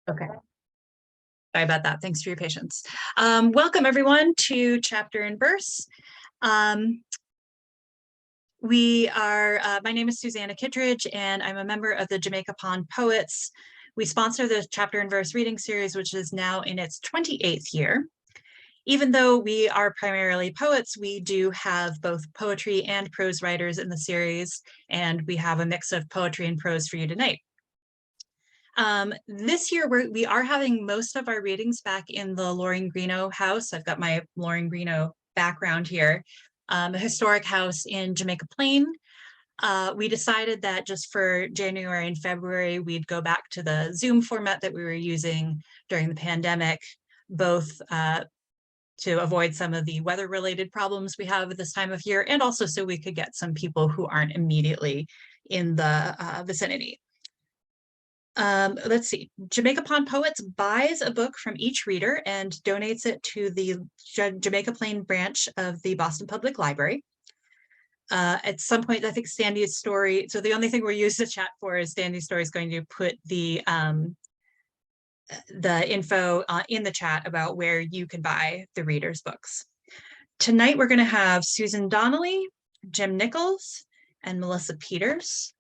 Okay. Sorry about that. Thanks for your patience. Welcome everyone to Chapter and Verse. My name is Susanna Kittredge, and I'm a member of the Jamaica Pond Poets. We sponsor the Chapter and Verse reading series, which is now in its 28th year. Even though we are primarily poets, we do have both poetry and prose writers in the series, and we have a mix of poetry and prose for you tonight. This year, we are having most of our readings back in the Loring Greeno house. I've got my Loring Greeno background here, a historic house in Jamaica Plain. We decided that just for January and February, we'd go back to the Zoom format that we were using during the pandemic, both to avoid some of the weather-related problems we have at this time of year, and also so we could get some people who aren't immediately in the vicinity. Let's see, Jamaica Pond Poets buys a book from each reader and donates it to the Jamaica Plain branch of the Boston Public Library. At some point, I think Sandy's story, so the only thing we use the chat for is Sandy's story is going to put the info in the chat about where you can buy the readers' books. Tonight, we're going to have Susan Donnelly, Jim Nichols, and Melissa Peters.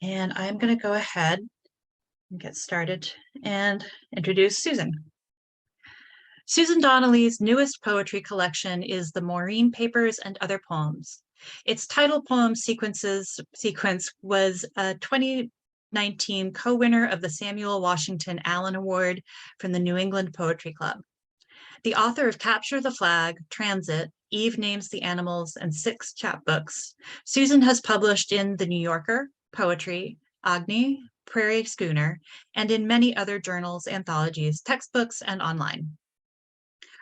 And I'm going to go ahead and get started and introduce Susan. Susan Donnelly's newest poetry collection is The Maureen Papers and Other Poems. Its title poem sequence was a 2019 co-winner of the Samuel Washington Allen Award from the New England Poetry Club. The author of Capture the Flag, Transit, Eve Names the Animals, and 6 chapbooks, Susan has published in The New Yorker, Poetry, Agni, Prairie Schooner, and in many other journals, anthologies, textbooks, and online.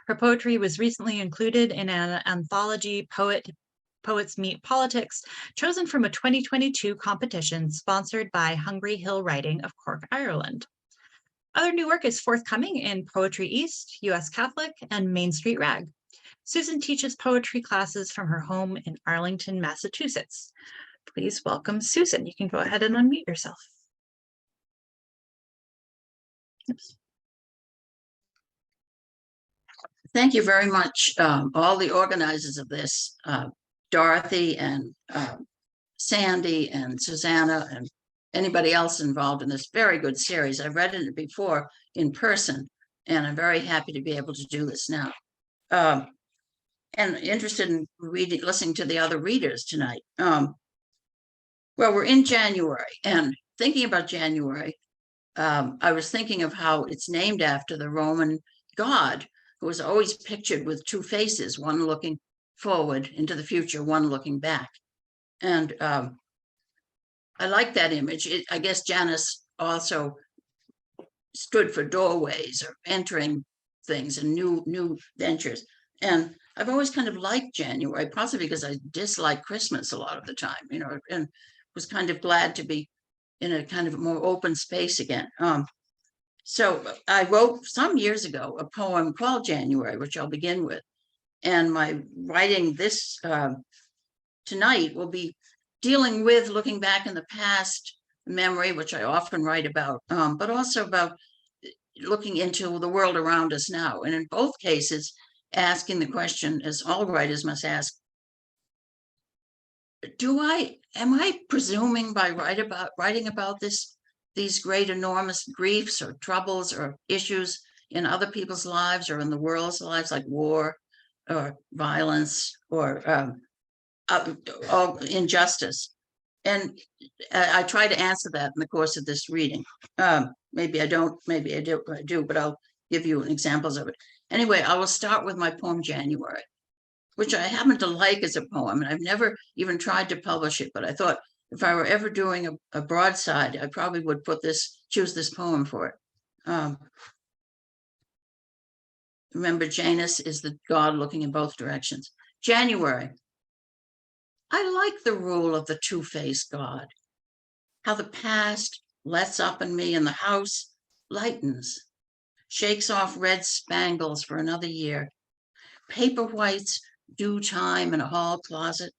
Her poetry was recently included in an anthology, Poets Meet Politics, chosen from a 2022 competition sponsored by Hungry Hill Writing of Cork, Ireland. Other new work is forthcoming in Poetry East, US Catholic, and Main Street Rag. Susan teaches poetry classes from her home in Arlington, Massachusetts. Please welcome Susan. You can go ahead and unmute yourself. Oops. Thank you very much, all the organizers of this, Dorothy and Sandy and Susanna and anybody else involved in this very good series. I've read it before in person, and I'm very happy to be able to do this now. And interested in listening to the other readers tonight. Well, we're in January, and thinking about January, I was thinking of how it's named after the Roman god who was always pictured with 2 faces, one looking forward into the future, one looking back. And I like that image. I guess Janus also stood for doorways or entering things and new ventures. And I've always kind of liked January, possibly because I dislike Christmas a lot of the time, and was kind of glad to be in a kind of more open space again. So I wrote some years ago a poem called January, which I'll begin with. And my writing this tonight will be dealing with looking back in the past, memory, which I often write about, but also about looking into the world around us now. And in both cases, asking the question, as all writers must ask, am I presuming by writing about these great enormous griefs or troubles or issues in other people's lives or in the world's lives, like war or violence or injustice? And I try to answer that in the course of this reading. Maybe I don't, maybe I do, but I'll give you examples of it. Anyway, I will start with my poem January, which I happen to like as a poem, and I've never even tried to publish it, but I thought if I were ever doing a broadside, I probably would choose this poem for it. Remember, Janus is the god looking in both directions. January. I like the rule of the 2-faced God, how the past lets up in me and the house lightens, shakes off red spangles for another year, paper whites, due time in a hall closet.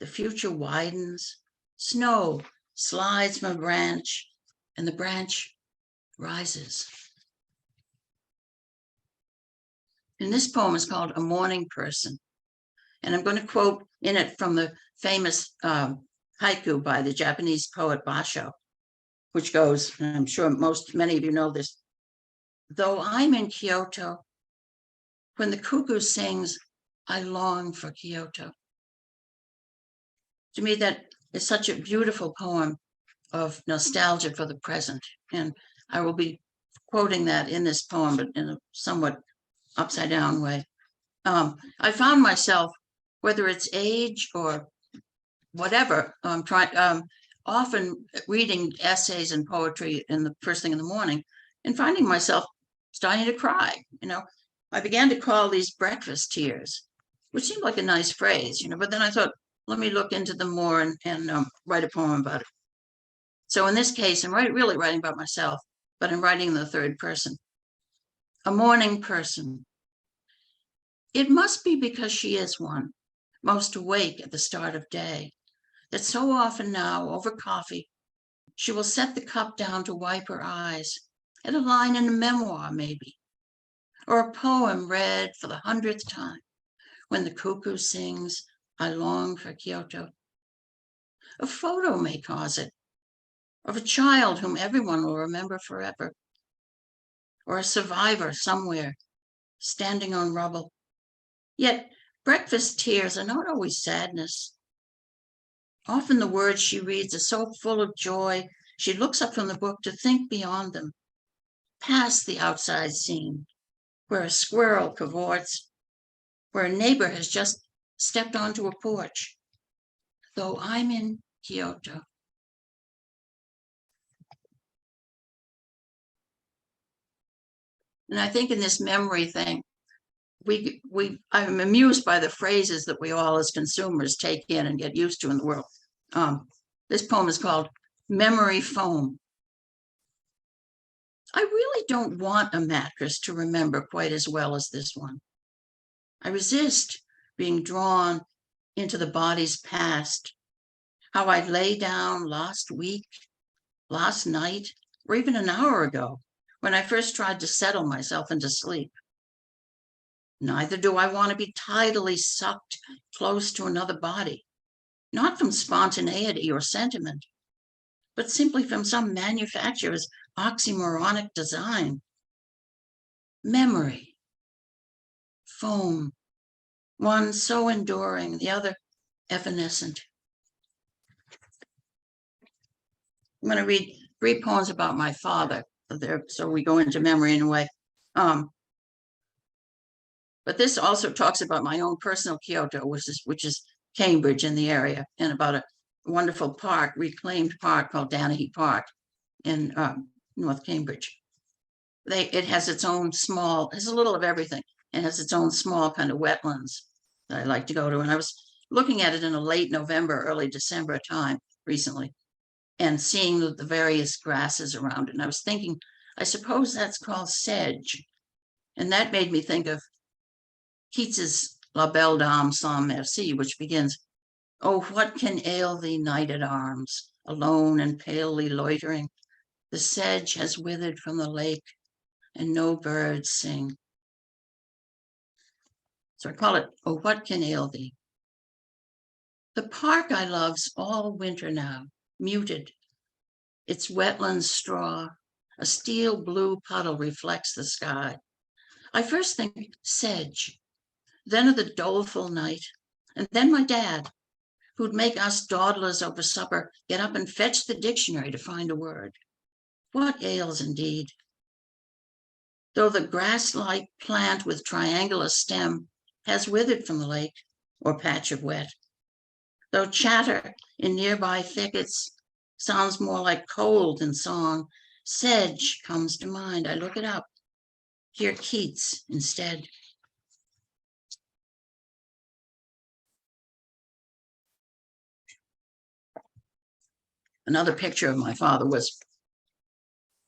The future widens, snow slides from a branch, and the branch rises. And this poem is called A Morning Person. And I'm going to quote in it from the famous haiku by the Japanese poet Basho, which goes, and I'm sure many of you know this, though I'm in Kyoto, when the cuckoo sings, I long for Kyoto. To me, that is such a beautiful poem of nostalgia for the present. And I will be quoting that in this poem, but in a somewhat upside down way. I found myself, whether it's age or whatever, often reading essays and poetry in the first thing in the morning and finding myself starting to cry. I began to call these breakfast tears, which seemed like a nice phrase, but then I thought, let me look into them more and write a poem about it. So in this case, I'm really writing about myself, but I'm writing in the third person. A morning person. It must be because she is one, most awake at the start of day, that so often now, over coffee, she will set the cup down to wipe her eyes at a line in a memoir, maybe, or a poem read for the 100th time when the cuckoo sings, I long for Kyoto. A photo may cause it, of a child whom everyone will remember forever, or a survivor somewhere, standing on rubble. Yet breakfast tears are not always sadness. Often the words she reads are so full of joy, she looks up from the book to think beyond them, past the outside scene, where a squirrel cavorts, where a neighbor has just stepped onto a porch. Though I'm in Kyoto. And I think in this memory thing, I'm amused by the phrases that we all as consumers take in and get used to in the world. This poem is called Memory Foam. I really don't want a mattress to remember quite as well as this one. I resist being drawn into the body's past, how I lay down last week, last night, or even an hour ago, when I first tried to settle myself into sleep. Neither do I want to be tidally sucked close to another body, not from spontaneity or sentiment, but simply from some manufacturer's oxymoronic design. Memory, foam, one so enduring, the other evanescent. I'm going to read 3 poems about my father, so we go into memory in a way. But this also talks about my own personal Kyoto, which is Cambridge in the area, and about a wonderful park, reclaimed park called Donnelly Park in North Cambridge. It has its own small, has a little of everything, and has its own small kind of wetlands that I like to go to. And I was looking at it in a late November, early December time recently, and seeing the various grasses around it. And I was thinking, I suppose that's called sedge. And that made me think of Keats's La Belle Dame sans Merci, which begins, oh, what can ail thee, knight at arms, alone and palely loitering? The sedge has withered from the lake, and no birds sing. So I call it, oh, what can ail thee? The park I love's all winter now, muted. Its wetlands straw, a steel blue puddle reflects the sky. I first think sedge, then of the doleful night, and then my dad, who'd make us dawdlers over supper get up and fetch the dictionary to find a word. What ails indeed? Though the grass-like plant with triangular stem has withered from the lake or patch of wet, though chatter in nearby thickets sounds more like cold than song, sedge comes to mind. I look it up, hear Keats instead. Another picture of my father was,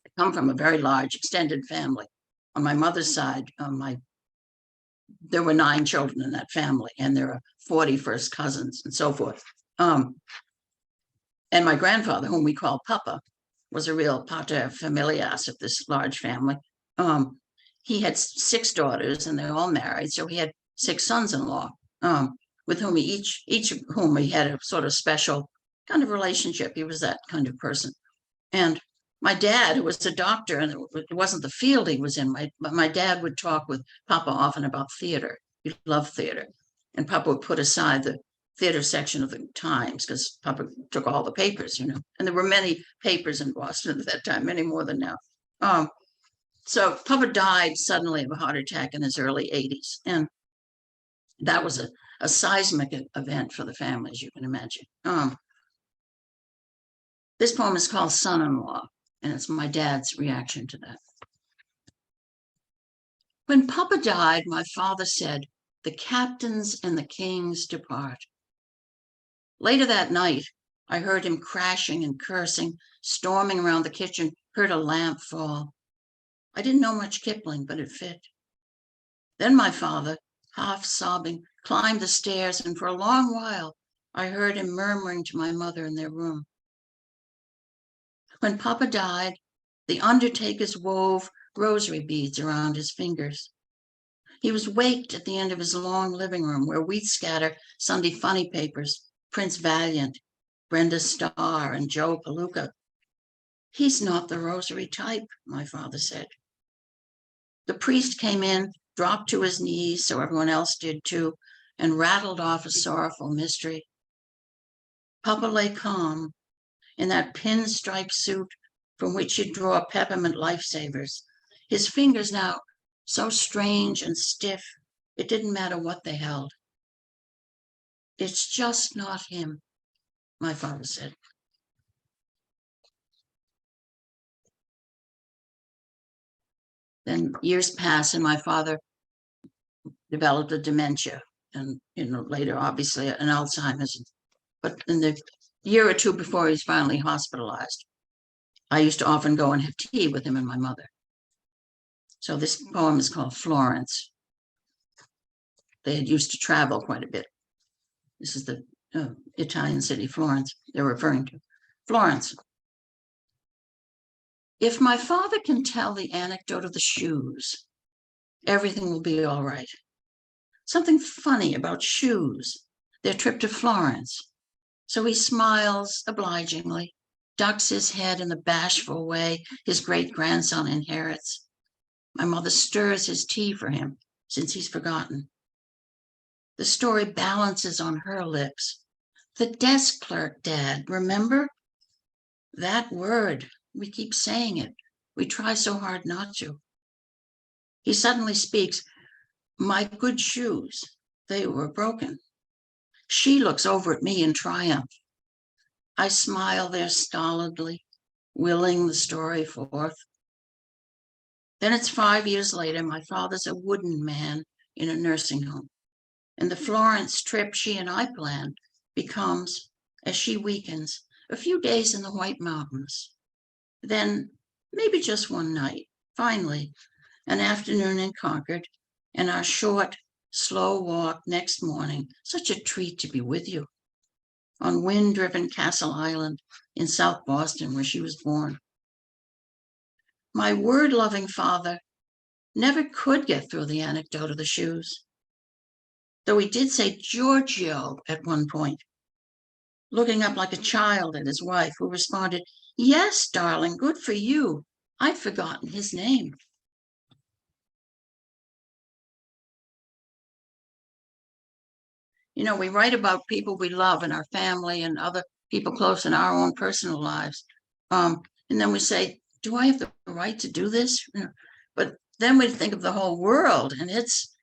I come from a very large extended family. On my mother's side, there were 9 children in that family, and there are 40 first cousins and so forth. And my grandfather, whom we call Papa, was a real pater familias of this large family. He had 6 daughters, and they're all married, so he had 6 sons-in-law, with whom each of whom he had a sort of special kind of relationship. He was that kind of person. And my dad, who was a doctor, and it wasn't the field he was in, but my dad would talk with Papa often about theater. He loved theater. And Papa would put aside the theater section of the Times because Papa took all the papers, you know, and there were many papers in Boston at that time, many more than now. So Papa died suddenly of a heart attack in his early 80s. And that was a seismic event for the family, as you can imagine. This poem is called Son-in-Law, and it's my dad's reaction to that. When Papa died, my father said, "The captains and the kings depart." Later that night, I heard him crashing and cursing, storming around the kitchen, heard a lamp fall. I didn't know much Kipling, but it fit. Then my father, half sobbing, climbed the stairs, and for a long while, I heard him murmuring to my mother in their room. When Papa died, the undertakers wove rosary beads around his fingers. He was waked at the end of his long living room where we'd scatter Sunday funny papers, Prince Valiant, Brenda Starr, and Joe Palooka. "He's not the rosary type," my father said. The priest came in, dropped to his knees, so everyone else did too, and rattled off a sorrowful mystery. Papa lay calm in that pinstripe suit from which you'd draw peppermint lifesavers, his fingers now so strange and stiff, it didn't matter what they held. "It's just not him," my father said. Then years pass, and my father developed a dementia, and later, obviously, an Alzheimer's. But in the year or two before he's finally hospitalized, I used to often go and have tea with him and my mother. So this poem is called Florence. They had used to travel quite a bit. This is the Italian city, Florence, they're referring to. Florence. If my father can tell the anecdote of the shoes, everything will be all right. Something funny about shoes, their trip to Florence. So he smiles obligingly, ducks his head in the bashful way his great-grandson inherits. My mother stirs his tea for him since he's forgotten. The story balances on her lips. The desk clerk, Dad, remember? That word, we keep saying it. We try so hard not to. He suddenly speaks, "My good shoes, they were broken." She looks over at me in triumph. I smile there stolidly, willing the story forth. Then it's 5 years later, my father's a wooden man in a nursing home. And the Florence trip she and I planned becomes, as she weakens, a few days in the White Mountains. Then maybe just one night, finally, an afternoon in Concord, and our short, slow walk next morning, such a treat to be with you, on wind-driven Castle Island in South Boston, where she was born. My word-loving father never could get through the anecdote of the shoes, though he did say Giorgio at one point, looking up like a child at his wife, who responded, "Yes, darling, good for you. I'd forgotten his name." We write about people we love in our family and other people close in our own personal lives. And then we say, do I have the right to do this? But then we think of the whole world and its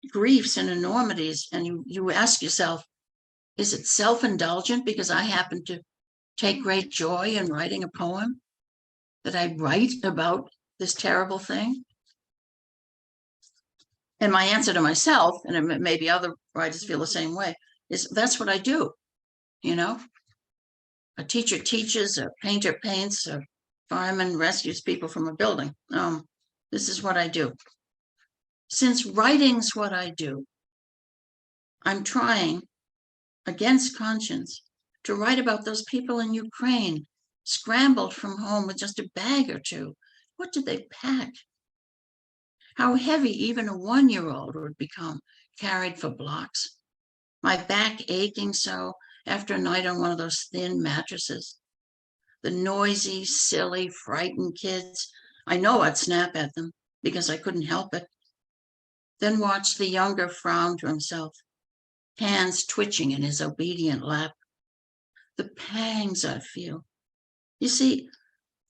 griefs and enormities. And you ask yourself, is it self-indulgent because I happen to take great joy in writing a poem that I write about this terrible thing? And my answer to myself, and maybe other writers feel the same way, is that's what I do. A teacher teaches, a painter paints, a fireman rescues people from a building. This is what I do. Since writing's what I do, I'm trying, against conscience, to write about those people in Ukraine scrambled from home with just a bag or two. What did they pack? How heavy even a 1-year-old would become, carried for blocks. My back aching so after a night on one of those thin mattresses. The noisy, silly, frightened kids. I know I'd snap at them because I couldn't help it. Then watch the younger frown to himself, hands twitching in his obedient lap. The pangs I'd feel. You see,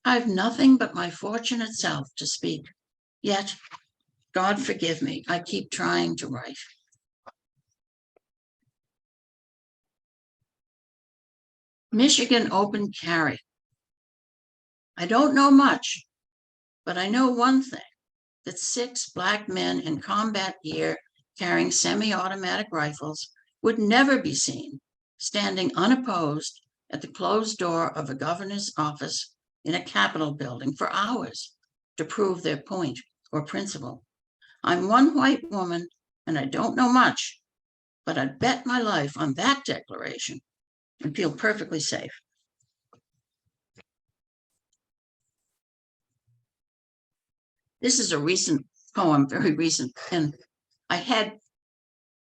I've nothing but my fortunate self to speak. Yet, God forgive me, I keep trying to write. Michigan open carry. I don't know much, but I know one thing, that 6 black men in combat gear carrying semi-automatic rifles would never be seen standing unopposed at the closed door of a governor's office in a Capitol building for hours to prove their point or principle. I'm one white woman and I don't know much, but I'd bet my life on that declaration and feel perfectly safe. This is a recent poem, very recent, and I had,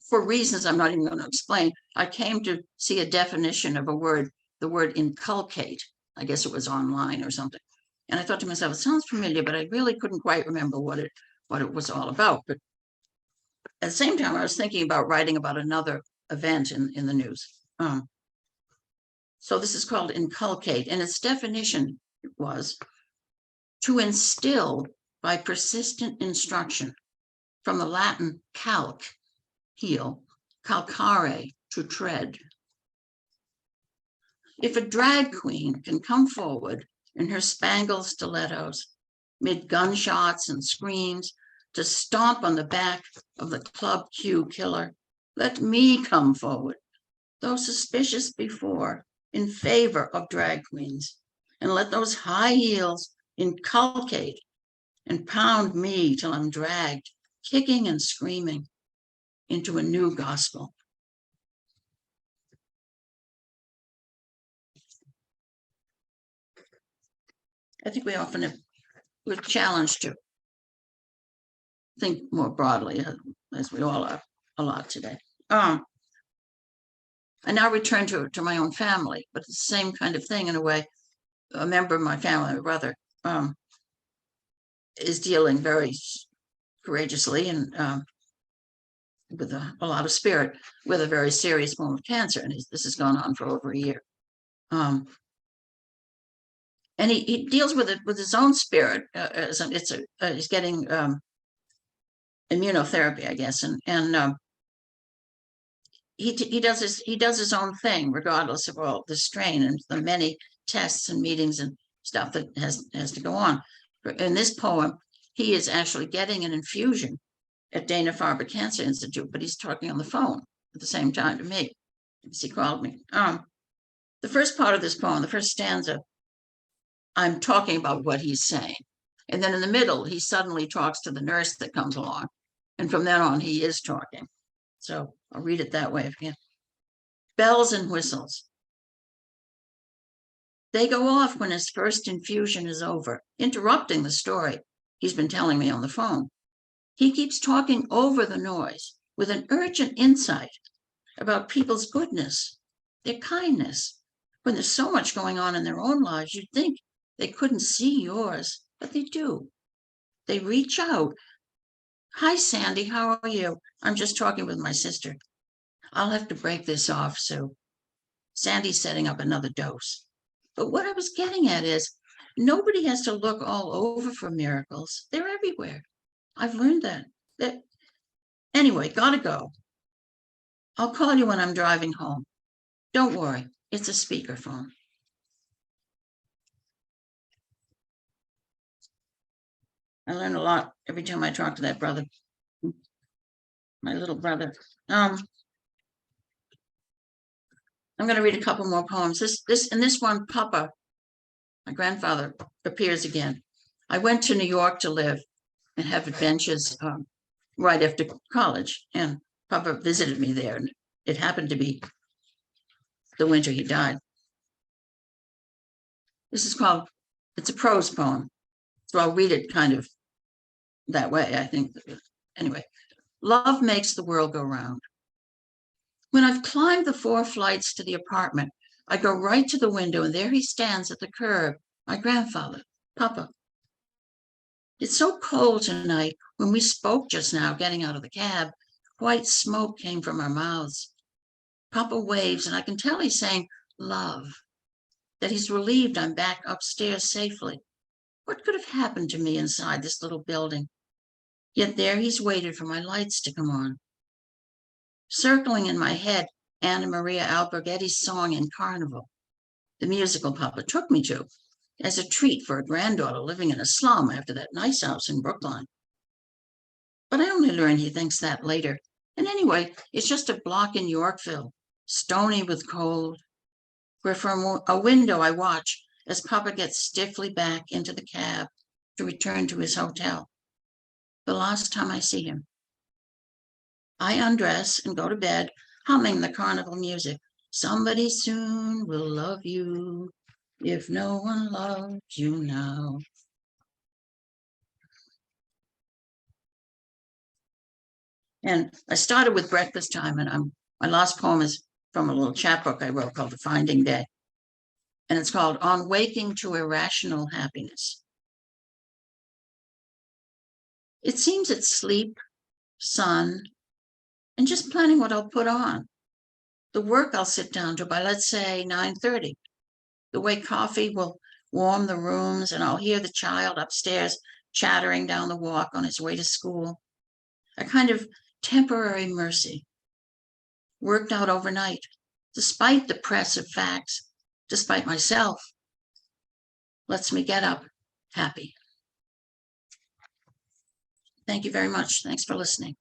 for reasons I'm not even going to explain, I came to see a definition of a word, the word inculcate. I guess it was online or something. And I thought to myself, it sounds familiar, but I really couldn't quite remember what it was all about. But at the same time, I was thinking about writing about another event in the news. So this is called inculcate, and its definition was to instill by persistent instruction, from the Latin calc, heel, calcare, to tread. If a drag queen can come forward in her spangled stilettos, mid gunshots and screams, to stomp on the back of the Club Q killer, let me come forward, though suspicious before, in favor of drag queens, and let those high heels inculcate and pound me till I'm dragged, kicking and screaming, into a new gospel. I think we often we're challenged to think more broadly, as we all are a lot today. I now return to my own family, but it's the same kind of thing in a way. A member of my family, my brother, is dealing very courageously and with a lot of spirit with a very serious form of cancer, and this has gone on for over a year. And he deals with it with his own spirit. He's getting immunotherapy, I guess, and he does his own thing regardless of all the strain and the many tests and meetings and stuff that has to go on. In this poem, he is actually getting an infusion at Dana-Farber Cancer Institute, but he's talking on the phone at the same time to me, because he called me. The first part of this poem, the first stanza, I'm talking about what he's saying. And then in the middle, he suddenly talks to the nurse that comes along. And from then on, he is talking. So I'll read it that way again. Bells and whistles. They go off when his first infusion is over, interrupting the story he's been telling me on the phone. He keeps talking over the noise with an urgent insight about people's goodness, their kindness. When there's so much going on in their own lives, you'd think they couldn't see yours, but they do. They reach out. Hi, Sandy, how are you? I'm just talking with my sister. I'll have to break this off, Sue. Sandy's setting up another dose. But what I was getting at is, nobody has to look all over for miracles. They're everywhere. I've learned that. Anyway, gotta go. I'll call you when I'm driving home. Don't worry, it's a speakerphone. I learn a lot every time I talk to that brother, my little brother. I'm going to read a couple more poems. This one, Papa, my grandfather, appears again. I went to New York to live and have adventures right after college, and Papa visited me there, and it happened to be the winter he died. This is called, it's a prose poem. So I'll read it kind of that way, I think. Anyway, love makes the world go round. When I've climbed the 4 flights to the apartment, I go right to the window, and there he stands at the curb, my grandfather, Papa. It's so cold tonight. When we spoke just now, getting out of the cab, white smoke came from our mouths. Papa waves, and I can tell he's saying, love, that he's relieved I'm back upstairs safely. What could have happened to me inside this little building? Yet there he's waited for my lights to come on. Circling in my head, Anna Maria Alberghetti's song in Carnival, the musical Papa took me to, as a treat for a granddaughter living in a slum after that nice house in Brookline. But I only learned he thinks that later. And anyway, it's just a block in Yorkville, stony with cold, where from a window I watch as Papa gets stiffly back into the cab to return to his hotel. The last time I see him. I undress and go to bed, humming the carnival music. Somebody soon will love you if no one loves you now. And I started with breakfast time, and my last poem is from a little chapbook I wrote called The Finding Day. And it's called On Waking to Irrational Happiness. It seems it's sleep, sun, and just planning what I'll put on. The work I'll sit down to by, let's say, 9:30. The way coffee will warm the rooms, and I'll hear the child upstairs chattering down the walk on his way to school. A kind of temporary mercy, worked out overnight, despite the press of facts, despite myself, lets me get up happy. Thank you very much. Thanks for listening.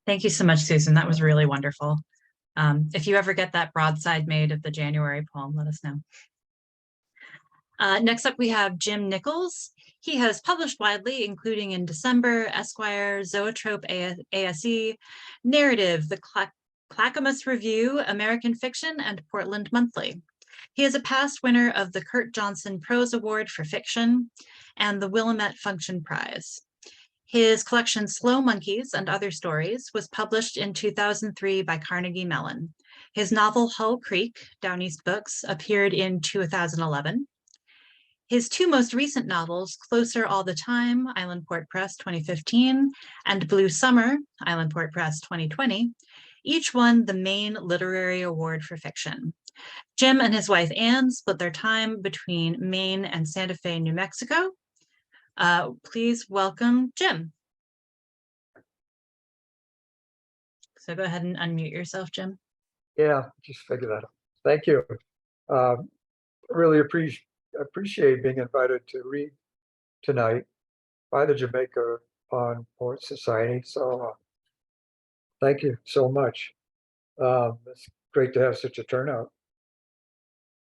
Thank you so much, Susan. That was really wonderful. If you ever get that broadside made of the January poem, let us know. Next up, we have Jim Nichols. He has published widely, including in December, Esquire, Zoetrope ASE, Narrative, the Clackamas Review, American Fiction, and Portland Monthly. He is a past winner of the Kurt Johnson Prose Award for Fiction and the Willamette Function Prize. His collection Slow Monkeys and Other Stories was published in 2003 by Carnegie Mellon. His novel Hull Creek, Down East Books, appeared in 2011. His 2 most recent novels, Closer All the Time, Islandport Press 2015, and Blue Summer, Islandport Press 2020, each won the Maine Literary Award for Fiction. Jim and his wife Anne split their time between Maine and Santa Fe, New Mexico. Please welcome Jim. So go ahead and unmute yourself, Jim. Yeah, just figure that out. Thank you. Really appreciate being invited to read tonight by the Jamaica Pond Port Society. So thank you so much. It's great to have such a turnout.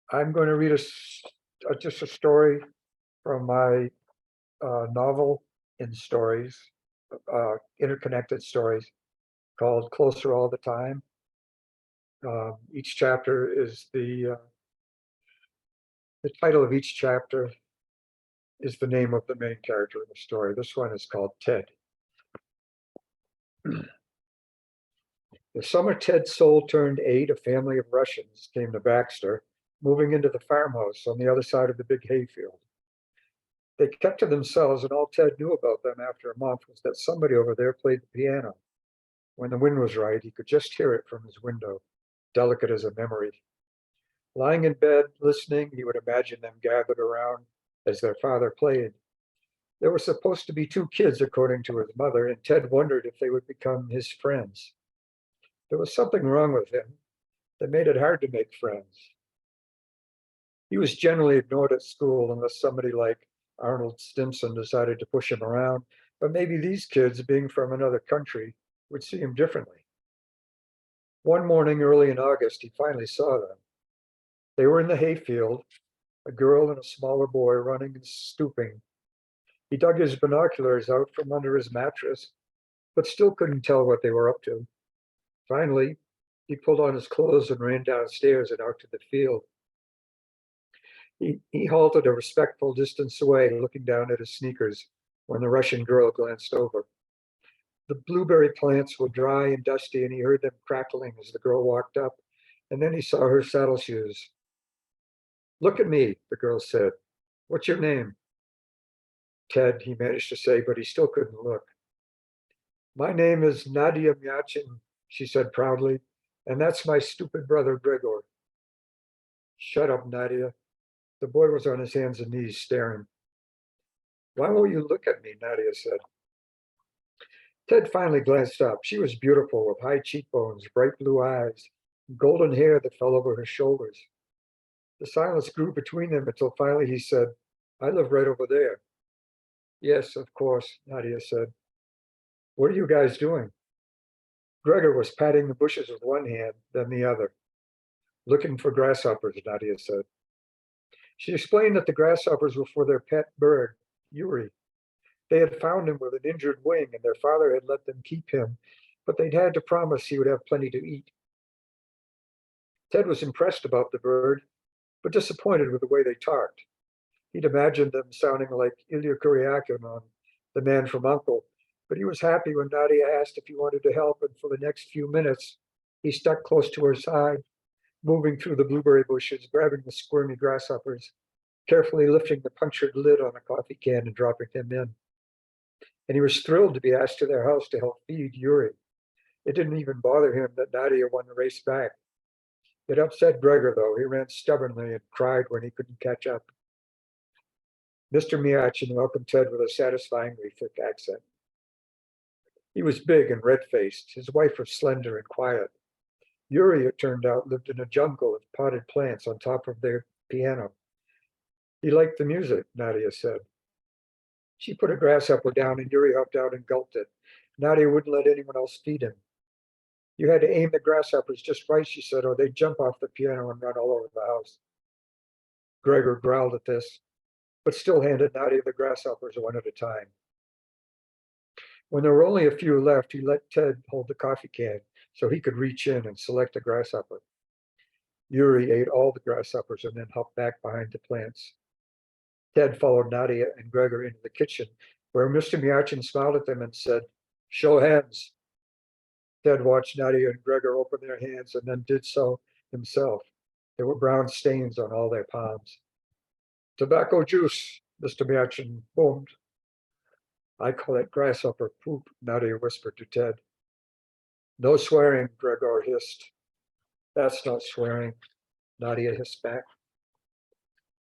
I'm going to read just a story from my novel in stories, interconnected stories, called Closer All the Time. Each chapter is the title of each chapter is the name of the main character in the story. This one is called Ted. The summer Ted Soul turned 8, a family of Russians came to Baxter, moving into the farmhouse on the other side of the big hayfield. They kept to themselves, and all Ted knew about them after a month was that somebody over there played the piano. When the wind was right, he could just hear it from his window, delicate as a memory. Lying in bed, listening, he would imagine them gathered around as their father played. There were supposed to be 2 kids, according to his mother, and Ted wondered if they would become his friends. There was something wrong with him that made it hard to make friends. He was generally ignored at school unless somebody like Arnold Stimson decided to push him around, but maybe these kids, being from another country, would see him differently. One morning early in August, he finally saw them. They were in the hayfield, a girl and a smaller boy running and stooping. He dug his binoculars out from under his mattress, but still couldn't tell what they were up to. Finally, He pulled on his clothes and ran downstairs and out to the field. He halted a respectful distance away, looking down at his sneakers when the Russian girl glanced over. The blueberry plants were dry and dusty, and he heard them crackling as the girl walked up, and then he saw her saddle shoes. "Look at me," the girl said. "What's your name?" "Ted," he managed to say, but he still couldn't look. "My name is Nadia Myachin," she said proudly, "and that's my stupid brother, Gregor." "Shut up, Nadia." The boy was on his hands and knees, staring. "Why won't you look at me?" Nadia said. Ted finally glanced up. She was beautiful, with high cheekbones, bright blue eyes, and golden hair that fell over her shoulders. The silence grew between them until finally he said, "I live right over there." "Yes, of course," Nadia said. "What are you guys doing?" Gregor was patting the bushes with one hand, then the other. "Looking for grasshoppers," Nadia said. She explained that the grasshoppers were for their pet bird, Yuri. They had found him with an injured wing, and their father had let them keep him, but they'd had to promise he would have plenty to eat. Ted was impressed about the bird, but disappointed with the way they talked. He'd imagined them sounding like Ilya Kuryakin on The Man from U.N.C.L.E., but he was happy when Nadia asked if he wanted to help, and for the next few minutes, he stuck close to her side, moving through the blueberry bushes, grabbing the squirmy grasshoppers, carefully lifting the punctured lid on a coffee can and dropping them in. And he was thrilled to be asked to their house to help feed Yuri. It didn't even bother him that Nadia won the race back. It upset Gregor, though. He ran stubbornly and cried when he couldn't catch up. Mr. Myachin welcomed Ted with a satisfyingly thick accent. He was big and red-faced. His wife was slender and quiet. Yuri, it turned out, lived in a jungle of potted plants on top of their piano. He liked the music, Nadia said. She put a grasshopper down and Yuri hopped out and gulped it. Nadia wouldn't let anyone else feed him. "You had to aim the grasshoppers just right," she said, "or they'd jump off the piano and run all over the house." Gregor growled at this, but still handed Nadia the grasshoppers one at a time. When there were only a few left, he let Ted hold the coffee can so he could reach in and select a grasshopper. Yuri ate all the grasshoppers and then hopped back behind the plants. Ted followed Nadia and Gregor into the kitchen, where Mr. Myachin smiled at them and said, "Show hands." Ted watched Nadia and Gregor open their hands and then did so himself. There were brown stains on all their palms. "Tobacco juice," Mr. Myachin boomed. "I call it grasshopper poop," Nadia whispered to Ted. "No swearing," Gregor hissed. "That's not swearing," Nadia hissed back.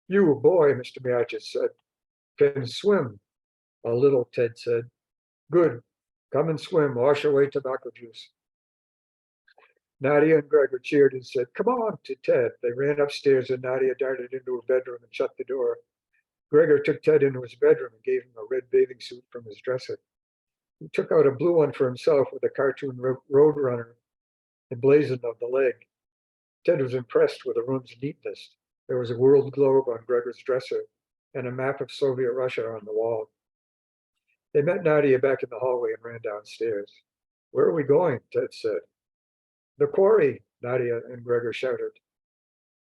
"You, boy," Mr. Myachin said, "can swim." "A little," Ted said. "Good. Come and swim. Wash away tobacco juice." Nadia and Gregor cheered and said, "Come on," to Ted. They ran upstairs and Nadia darted into her bedroom and shut the door. Gregor took Ted into his bedroom and gave him a red bathing suit from his dresser. He took out a blue one for himself with a cartoon roadrunner emblazoned on the leg. Ted was impressed with the room's neatness. There was a world globe on Gregor's dresser and a map of Soviet Russia on the wall. They met Nadia back in the hallway and ran downstairs. "Where are we going?" Ted said. "The quarry," Nadia and Gregor shouted.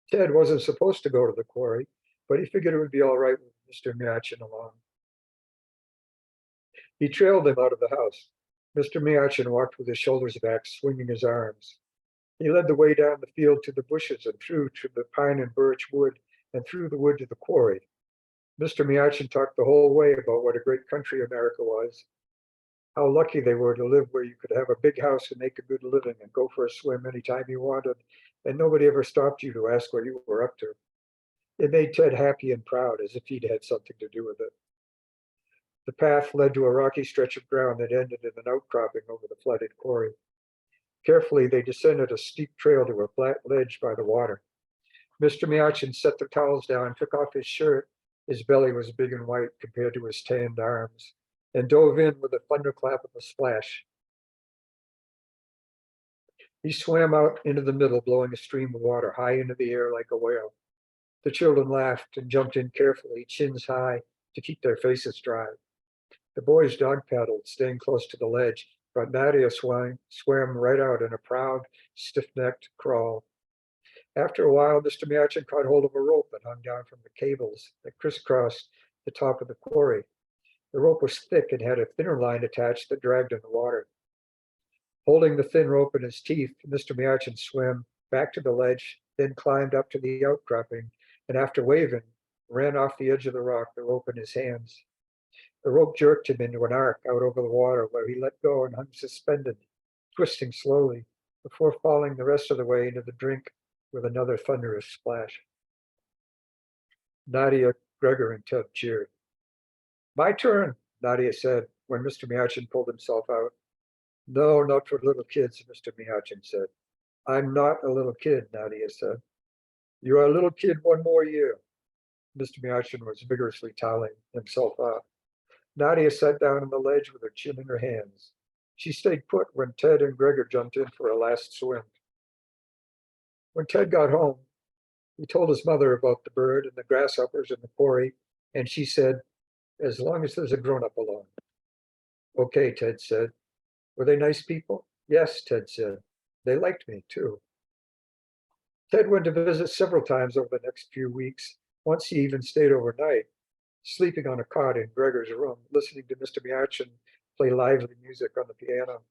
Ted wasn't supposed to go to the quarry, but he figured it would be all right with Mr. Myachin along. He trailed them out of the house. Mr. Myachin walked with his shoulders back, swinging his arms. He led the way down the field to the bushes and through to the pine and birch wood and through the wood to the quarry. Mr. Myachin talked the whole way about what a great country America was, how lucky they were to live where you could have a big house and make a good living and go for a swim anytime you wanted, and nobody ever stopped you to ask what you were up to. It made Ted happy and proud, as if he'd had something to do with it. The path led to a rocky stretch of ground that ended in an outcropping over the flooded quarry. Carefully, they descended a steep trail to a flat ledge by the water. Mr. Myachin set the towels down and took off his shirt. His belly was big and white compared to his tanned arms, and dove in with a thunderclap of a splash. He swam out into the middle, blowing a stream of water high into the air like a whale. The children laughed and jumped in carefully, chins high, to keep their faces dry. The boys dog paddled, staying close to the ledge, but Nadia swam right out in a proud, stiff-necked crawl. After a while, Mr. Miachin caught hold of a rope that hung down from the cables that crisscrossed the top of the quarry. The rope was thick and had a thinner line attached that dragged in the water. Holding the thin rope in his teeth, Mr. Miachin swam back to the ledge, then climbed up to the outcropping, and after waving, ran off the edge of the rock, the rope in his hands. The rope jerked him into an arc out over the water where he let go and hung suspended, twisting slowly, before falling the rest of the way into the drink with another thunderous splash. Nadia, Gregor, and Ted cheered. My turn, Nadia said when Mr. Miachin pulled himself out. No, not for little kids, Mr. Miachin said. I'm not a little kid, Nadia said. You are a little kid one more year. Mr. Miachin was vigorously toweling himself up. Nadia sat down on the ledge with her chin in her hands. She stayed put when Ted and Gregor jumped in for a last swim. When Ted got home, he told his mother about the bird and the grasshoppers in the quarry, and she said, as long as there's a grown-up along. Okay, Ted said. Were they nice people? Yes, Ted said. They liked me, too. Ted went to visit several times over the next few weeks. Once he even stayed overnight, sleeping on a cot in Gregor's room, listening to Mr. Miachin play lively music on the piano.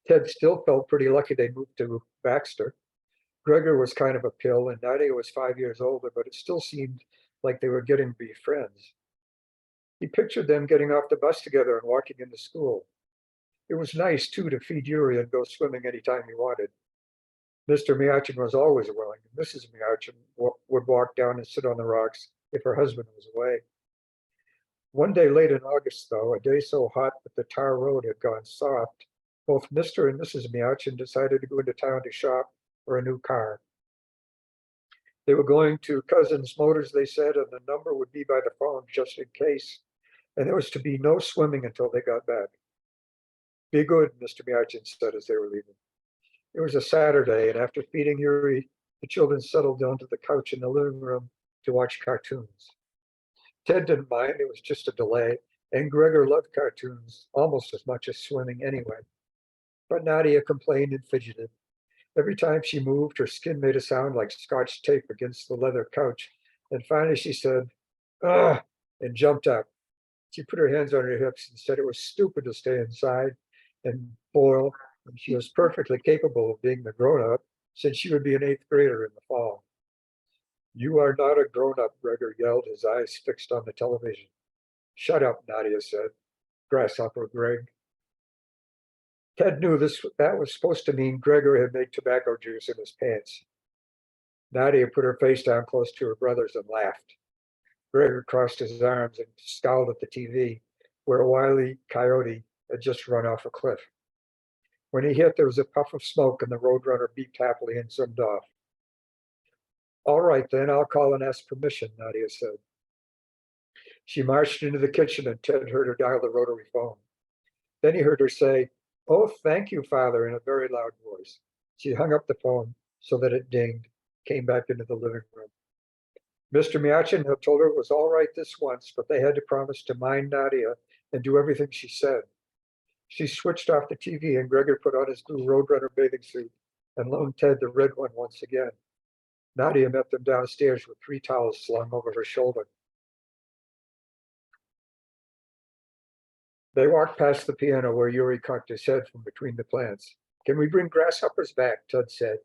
Ted still felt pretty lucky they moved to Baxter. Gregor was kind of a pill, and Nadia was 5 years older, but it still seemed like they were getting to be friends. He pictured them getting off the bus together and walking into school. It was nice, too, to feed Yuri and go swimming anytime he wanted. Mr. Miachin was always willing, and Mrs. Miachin would walk down and sit on the rocks if her husband was away. One day late in August, though, a day so hot that the tar road had gone soft, both Mr. and Mrs. Miachin decided to go into town to shop for a new car. They were going to Cousins Motors, they said, and the number would be by the phone just in case. And there was to be no swimming until they got back. Be good, Mr. Miachin said as they were leaving. It was a Saturday, and after feeding Yuri, the children settled down to the couch in the living room to watch cartoons. Ted didn't mind, it was just a delay, and Gregor loved cartoons almost as much as swimming anyway. But Nadia complained and fidgeted. Every time she moved, her skin made a sound like Scotch tape against the leather couch, and finally she said, "Ugh," and jumped up. She put her hands on her hips and said it was stupid to stay inside and boil, and she was perfectly capable of being the grown-up since she would be an 8th grader in the fall. You are not a grown-up, Gregor yelled, his eyes fixed on the television. Shut up, Nadia said. Grasshopper Greg. Ted knew that was supposed to mean Gregor had made tobacco juice in his pants. Nadia put her face down close to her brother's and laughed. Gregor crossed his arms and scowled at the TV, where a wily coyote had just run off a cliff. When he hit, there was a puff of smoke and the roadrunner beeped happily and zoomed off. All right, then, I'll call and ask permission, Nadia said. She marched into the kitchen and Ted heard her dial the rotary phone. Then he heard her say, "Oh, thank you, Father," in a very loud voice. She hung up the phone so that it dinged, came back into the living room. Mr. Miachin had told her it was all right this once, but they had to promise to mind Nadia and do everything she said. She switched off the TV and Gregor put on his blue Roadrunner bathing suit and loaned Ted the red one once again. Nadia met them downstairs with 3 towels slung over her shoulder. They walked past the piano where Yuri cocked his head from between the plants. Can we bring grasshoppers back? Ted said.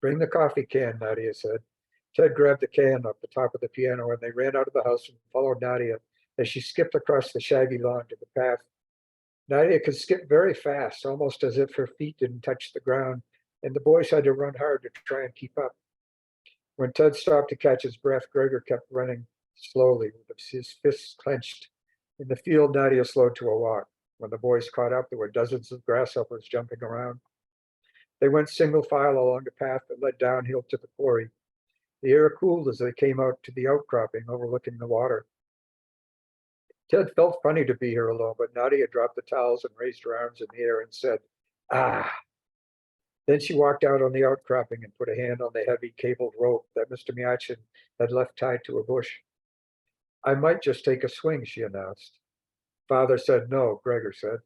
Bring the coffee can, Nadia said. Ted grabbed the can off the top of the piano and they ran out of the house and followed Nadia as she skipped across the shaggy lawn to the path. Nadia could skip very fast, almost as if her feet didn't touch the ground, and the boys had to run hard to try and keep up. When Ted stopped to catch his breath, Gregor kept running slowly with his fists clenched. In the field, Nadia slowed to a walk. When the boys caught up, there were dozens of grasshoppers jumping around. They went single file along the path that led downhill to the quarry. The air cooled as they came out to the outcropping overlooking the water. Ted felt funny to be here alone, but Nadia dropped the towels and raised her arms in the air and said, "Ah." Then she walked out on the outcropping and put a hand on the heavy cabled rope that Mr. Miachin had left tied to a bush. I might just take a swing, she announced. Father said no, Gregor said.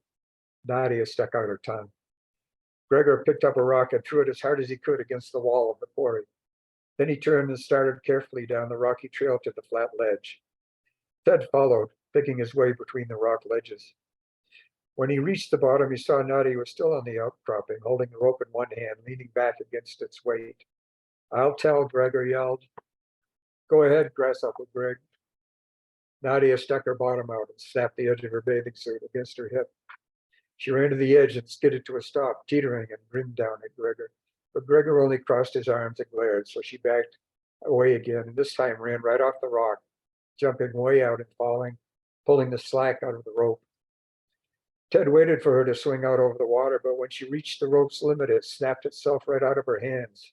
Nadia stuck out her tongue. Gregor picked up a rock and threw it as hard as he could against the wall of the quarry. Then he turned and started carefully down the rocky trail to the flat ledge. Ted followed, picking his way between the rock ledges. When he reached the bottom, he saw Nadia was still on the outcropping, holding the rope in one hand, leaning back against its weight. I'll tell, Gregor yelled. Go ahead, Grasshopper Greg. Nadia stuck her bottom out and snapped the edge of her bathing suit against her hip. She ran to the edge and skidded to a stop, teetering and grinned down at Gregor. But Gregor only crossed his arms and glared, so she backed away again, and this time ran right off the rock, jumping way out and falling, pulling the slack out of the rope. Ted waited for her to swing out over the water, but when she reached the rope's limit, it snapped itself right out of her hands,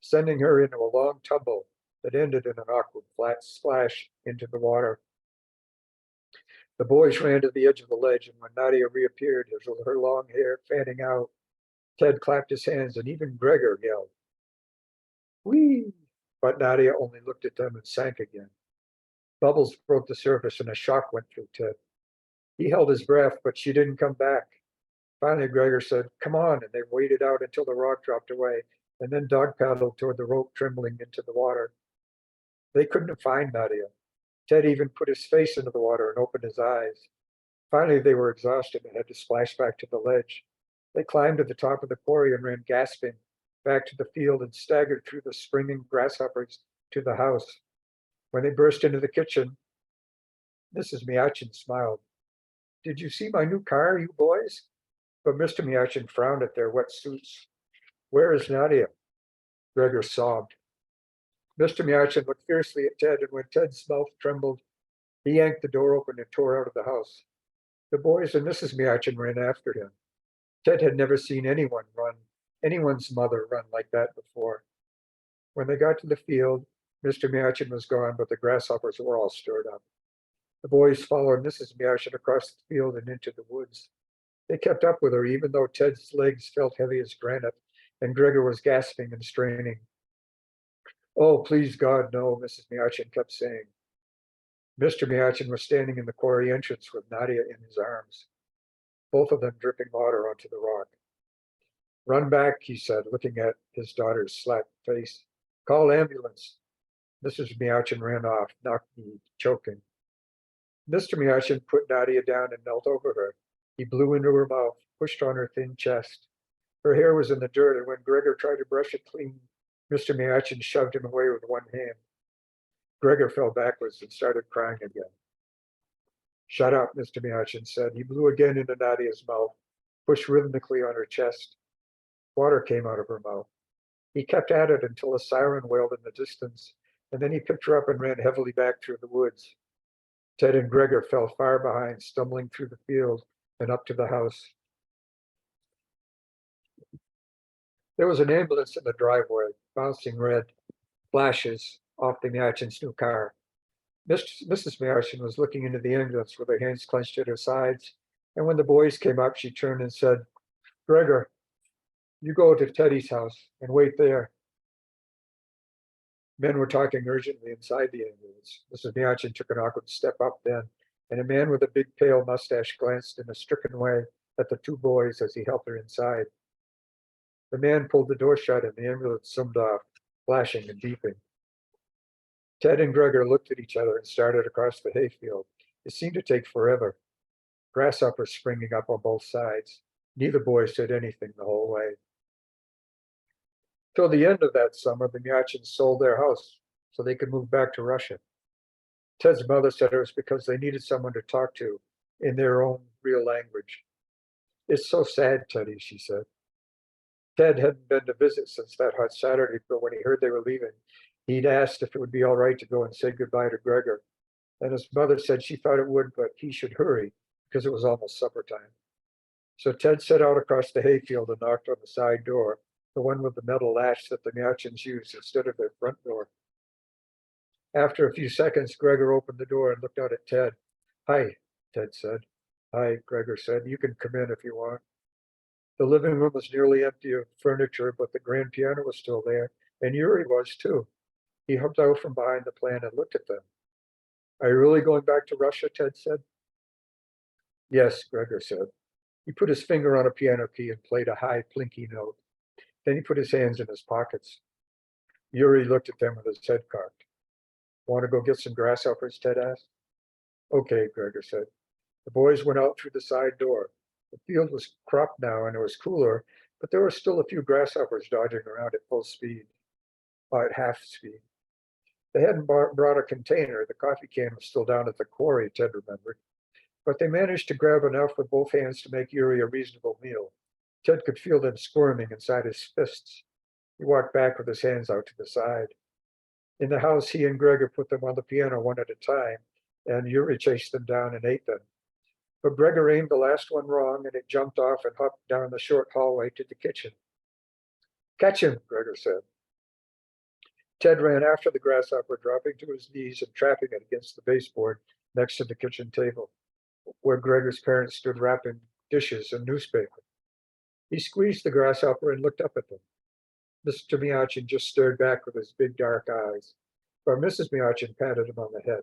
sending her into a long tumble that ended in an awkward flat splash into the water. The boys ran to the edge of the ledge, and when Nadia reappeared, her long hair fanning out, Ted clapped his hands, and even Gregor yelled, "Whee!" But Nadia only looked at them and sank again. Bubbles broke the surface, and a shock went through Ted. He held his breath, but she didn't come back. Finally, Gregor said, "Come on," and they waded out until the rock dropped away, and then dog paddled toward the rope trembling into the water. They couldn't find Nadia. Ted even put his face into the water and opened his eyes. Finally, they were exhausted and had to splash back to the ledge. They climbed to the top of the quarry and ran gasping back to the field and staggered through the springing grasshoppers to the house. When they burst into the kitchen, Mrs. Miachin smiled. "Did you see my new car, you boys?" But Mr. Miachin frowned at their wet suits. "Where is Nadia?" Gregor sobbed. Mr. Miachin looked fiercely at Ted, and when Ted's mouth trembled, he yanked the door open and tore out of the house. The boys and Mrs. Miachin ran after him. Ted had never seen anyone's mother run like that before. When they got to the field, Mr. Miachin was gone, but the grasshoppers were all stirred up. The boys followed Mrs. Miachin across the field and into the woods. They kept up with her, even though Ted's legs felt heavy as granite, and Gregor was gasping and straining. "Oh, please, God, no," Mrs. Miachin kept saying. Mr. Miachin was standing in the quarry entrance with Nadia in his arms, both of them dripping water onto the rock. "Run back," he said, looking at his daughter's slack face. "Call ambulance." Mrs. Miachin ran off, knock-kneed, choking. Mr. Miachin put Nadia down and knelt over her. He blew into her mouth, pushed on her thin chest. Her hair was in the dirt, and when Gregor tried to brush it clean, Mr. Miachin shoved him away with one hand. Gregor fell backwards and started crying again. "Shut up," Mr. Miachin said. He blew again into Nadia's mouth, pushed rhythmically on her chest. Water came out of her mouth. He kept at it until a siren wailed in the distance, and then he picked her up and ran heavily back through the woods. Ted and Gregor fell far behind, stumbling through the field and up to the house. There was an ambulance in the driveway, bouncing red flashes off the Miachin's new car. Mrs. Miachin was looking into the ambulance with her hands clenched at her sides, and when the boys came up, she turned and said, "Gregor, you go to Teddy's house and wait there." Men were talking urgently inside the ambulance. Mrs. Miachin took an awkward step up then, and a man with a big pale mustache glanced in a stricken way at the two boys as he helped her inside. The man pulled the door shut and the ambulance zoomed off, flashing and beeping. Ted and Gregor looked at each other and started across the hayfield. It seemed to take forever. Grasshoppers springing up on both sides. Neither boy said anything the whole way. Till the end of that summer, the Miachins sold their house so they could move back to Russia. Ted's mother said it was because they needed someone to talk to in their own real language. "It's so sad, Teddy," she said. Ted hadn't been to visit since that hot Saturday, but when he heard they were leaving, he'd asked if it would be all right to go and say goodbye to Gregor. And his mother said she thought it would, but he should hurry because it was almost supper time. So Ted set out across the hayfield and knocked on the side door, the one with the metal latch that the Miachins used instead of their front door. After a few seconds, Gregor opened the door and looked out at Ted. "Hi," Ted said. "Hi," Gregor said. "You can come in if you want." The living room was nearly empty of furniture, but the grand piano was still there, and Yuri was too. He hooked out from behind the plant and looked at them. "Are you really going back to Russia?" Ted said. Yes, Gregor said. He put his finger on a piano key and played a high, plinky note. Then he put his hands in his pockets. Yuri looked at them with his head cocked. Want to go get some grasshoppers? Ted asked. Okay, Gregor said. The boys went out through the side door. The field was cropped now and it was cooler, but there were still a few grasshoppers dodging around at full speed, at half speed. They hadn't brought a container. The coffee can was still down at the quarry, Ted remembered. But they managed to grab enough with both hands to make Yuri a reasonable meal. Ted could feel them squirming inside his fists. He walked back with his hands out to the side. In the house, he and Gregor put them on the piano one at a time, and Yuri chased them down and ate them. But Gregor aimed the last one wrong, and it jumped off and hopped down the short hallway to the kitchen. Catch him, Gregor said. Ted ran after the grasshopper, dropping to his knees and trapping it against the baseboard next to the kitchen table, where Gregor's parents stood wrapping dishes and newspaper. He squeezed the grasshopper and looked up at them. Mr. Miachin just stared back with his big dark eyes, but Mrs. Miachin patted him on the head.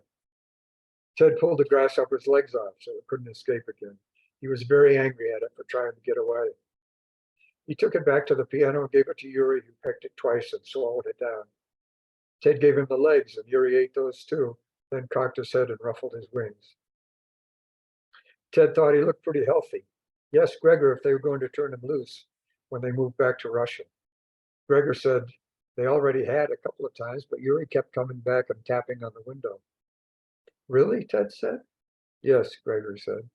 Ted pulled the grasshopper's legs off so it couldn't escape again. He was very angry at it for trying to get away. He took it back to the piano and gave it to Yuri, who pecked it twice and swallowed it down. Ted gave him the legs, and Yuri ate those too, then cocked his head and ruffled his wings. Ted thought he looked pretty healthy. Yes, Gregor, if they were going to turn him loose when they moved back to Russia. Gregor said they already had a couple of times, but Yuri kept coming back and tapping on the window. Really? Ted said. Yes, Gregor said.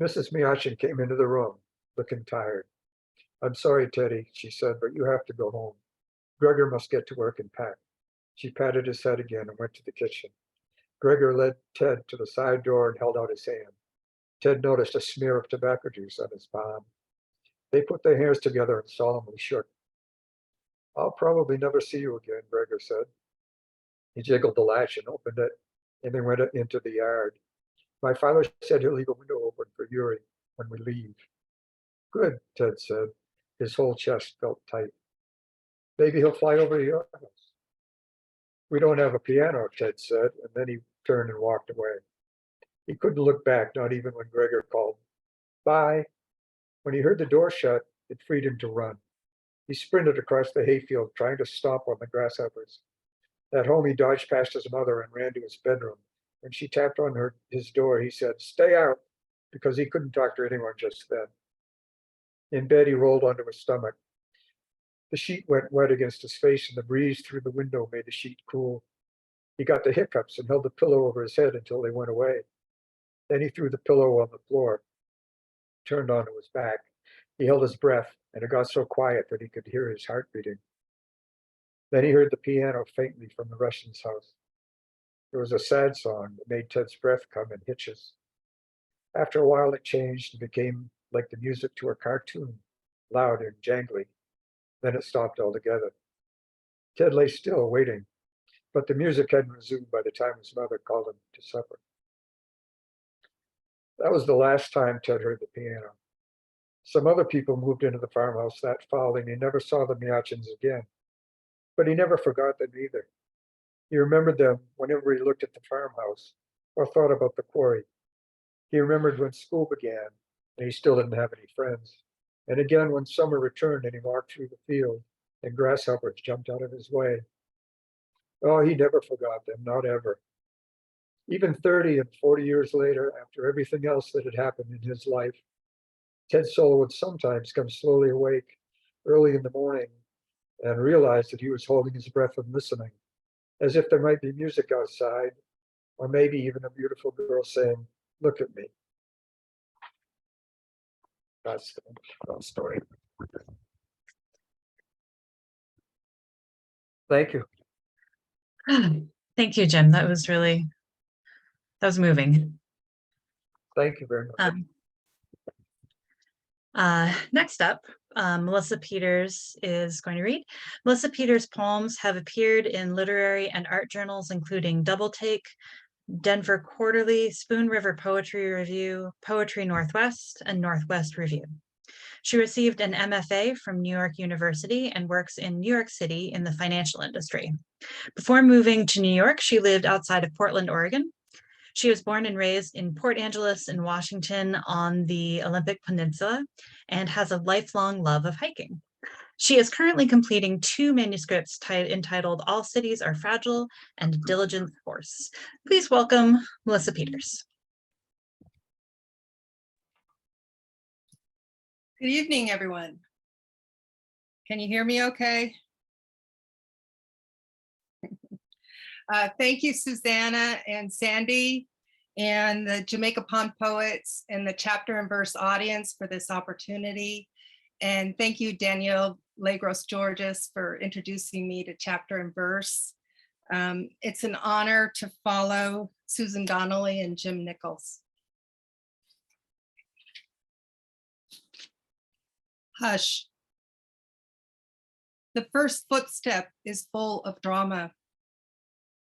Mrs. Miachin came into the room, looking tired. I'm sorry, Teddy, she said, but you have to go home. Gregor must get to work and pack. She patted his head again and went to the kitchen. Gregor led Ted to the side door and held out his hand. Ted noticed a smear of tobacco juice on his palm. They put their hands together and solemnly shook. I'll probably never see you again, Gregor said. He jiggled the latch and opened it, and they went into the yard. My father said he'll leave a window open for Yuri when we leave. Good, Ted said. His whole chest felt tight. Maybe he'll fly over to your house. We don't have a piano, Ted said, and then he turned and walked away. He couldn't look back, not even when Gregor called, Bye. When he heard the door shut, it freed him to run. He sprinted across the hayfield, trying to stomp on the grasshoppers. At home, he dodged past his mother and ran to his bedroom. When she tapped on his door, he said, Stay out, because he couldn't talk to anyone just then. In bed, he rolled onto his stomach. The sheet went wet against his face, and the breeze through the window made the sheet cool. He got the hiccups and held the pillow over his head until they went away. Then he threw the pillow on the floor, turned onto his back. He held his breath, and it got so quiet that he could hear his heart beating. Then he heard the piano faintly from the Russian's house. It was a sad song that made Ted's breath come in hitches. After a while, it changed and became like the music to a cartoon, loud and jangly. Then it stopped altogether. Ted lay still, waiting, but the music hadn't resumed by the time his mother called him to supper. That was the last time Ted heard the piano. Some other people moved into the farmhouse that fall, and he never saw the Miachins again. But he never forgot them either. He remembered them whenever he looked at the farmhouse or thought about the quarry. He remembered when school began and he still didn't have any friends. And again when summer returned and he walked through the field and grasshoppers jumped out of his way. Oh, he never forgot them, not ever. Even 30 and 40 years later, after everything else that had happened in his life, Ted's soul would sometimes come slowly awake early in the morning and realize that he was holding his breath and listening, as if there might be music outside, or maybe even a beautiful girl saying, Look at me. That's the story. Thank you. Thank you, Jim. That was moving. Thank you very much. Next up, Melissa Peters is going to read. Melissa Peters' poems have appeared in literary and art journals, including Double Take, Denver Quarterly, Spoon River Poetry Review, Poetry Northwest, and Northwest Review. She received an MFA from New York University and works in New York City in the financial industry. Before moving to New York, she lived outside of Portland, Oregon. She was born and raised in Port Angeles in Washington on the Olympic Peninsula and has a lifelong love of hiking. She is currently completing 2 manuscripts entitled All Cities Are Fragile and Diligent Force. Please welcome Melissa Peters. Good evening, everyone. Can you hear me okay? Thank you, Susanna and Sandy and the Jamaica Pond Poets and the Chapter and Verse audience for this opportunity. And thank you, Danielle Lagros Georges, for introducing me to Chapter and Verse. It's an honor to follow Susan Donnelly and Jim Nichols. Hush. The first footstep is full of drama.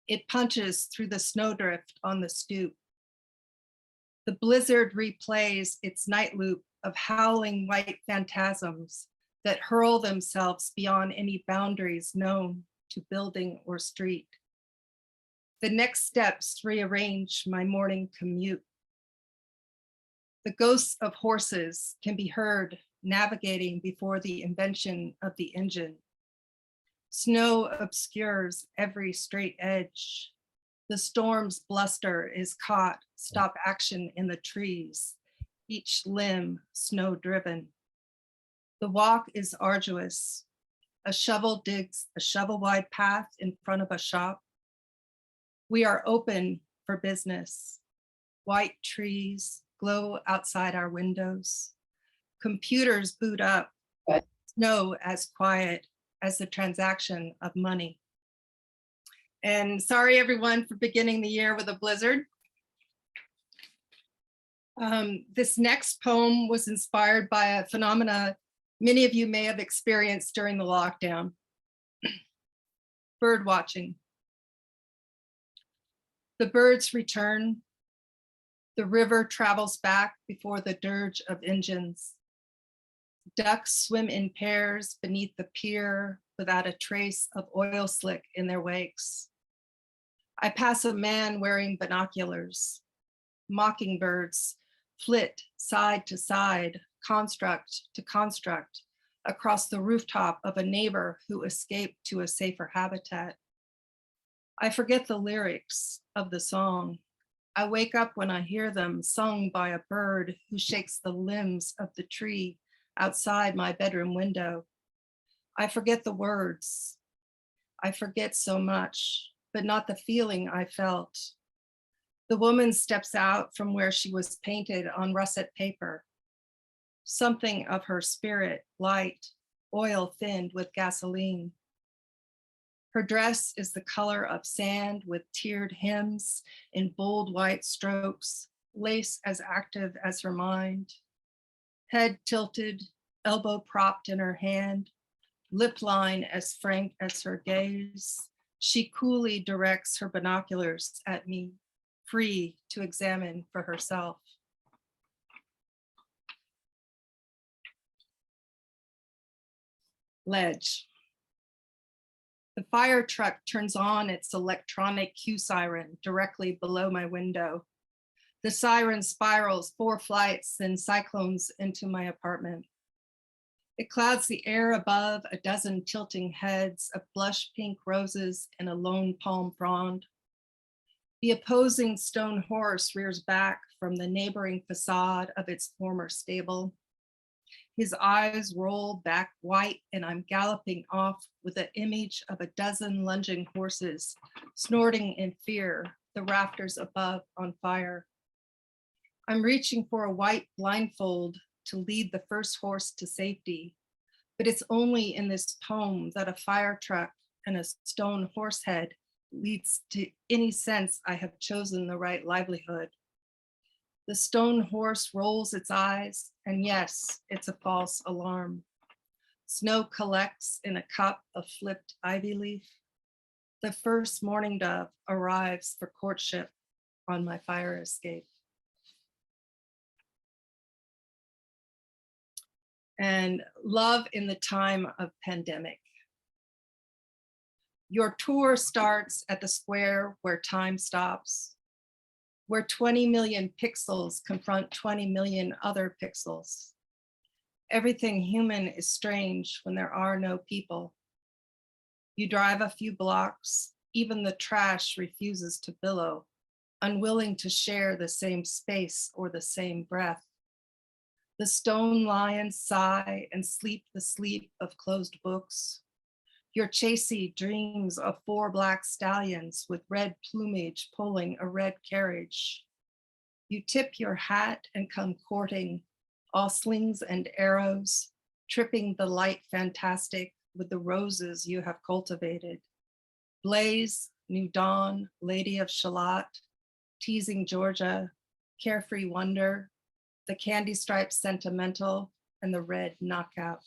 It punches through the snowdrift on the stoop. The blizzard replays its night loop of howling white phantasms that hurl themselves beyond any boundaries known to building or street. The next steps rearrange my morning commute. The ghosts of horses can be heard navigating before the invention of the engine. Snow obscures every straight edge. The storm's bluster is caught, stop action in the trees, each limb snow-driven. The walk is arduous. A shovel digs a shovel-wide path in front of a shop. We are open for business. White trees glow outside our windows. Computers boot up, snow as quiet as the transaction of money. And sorry everyone for beginning the year with a blizzard. This next poem was inspired by a phenomena many of you may have experienced during the lockdown. Bird watching. The birds return. The river travels back before the dirge of engines. Ducks swim in pairs beneath the pier without a trace of oil slick in their wakes. I pass a man wearing binoculars. Mockingbirds flit side to side, construct to construct, across the rooftop of a neighbor who escaped to a safer habitat. I forget the lyrics of the song. I wake up when I hear them sung by a bird who shakes the limbs of the tree outside my bedroom window. I forget the words. I forget so much, but not the feeling I felt. The woman steps out from where she was painted on russet paper. Something of her spirit, light, oil thinned with gasoline. Her dress is the color of sand with tiered hems in bold white strokes, lace as active as her mind. Head tilted, elbow propped in her hand, lip line as frank as her gaze. She coolly directs her binoculars at me, free to examine for herself. Ledge. The fire truck turns on its electronic cue siren directly below my window. The siren spirals 4 flights, then cyclones into my apartment. It clouds the air above a dozen tilting heads of blush pink roses and a lone palm frond. The opposing stone horse rears back from the neighboring facade of its former stable. His eyes roll back white and I'm galloping off with the image of a dozen lunging horses, snorting in fear, the rafters above on fire. I'm reaching for a white blindfold to lead the first horse to safety, but it's only in this poem that a fire truck and a stone horse head leads to any sense I have chosen the right livelihood. The stone horse rolls its eyes, and yes, it's a false alarm. Snow collects in a cup of flipped ivy leaf. The first mourning dove arrives for courtship on my fire escape. And love in the time of pandemic. Your tour starts at the square where time stops. where 20 million pixels confront 20 million other pixels. Everything human is strange when there are no people. You drive a few blocks, even the trash refuses to billow, unwilling to share the same space or the same breath. The stone lions sigh and sleep the sleep of closed books. Your chassis dreams of 4 black stallions with red plumage pulling a red carriage. You tip your hat and come courting, all slings and arrows, tripping the light fantastic with the roses you have cultivated. Blaze, New Dawn, Lady of Shalott, Teasing Georgia, Carefree Wonder, the Candy Stripe Sentimental, and the Red Knockout.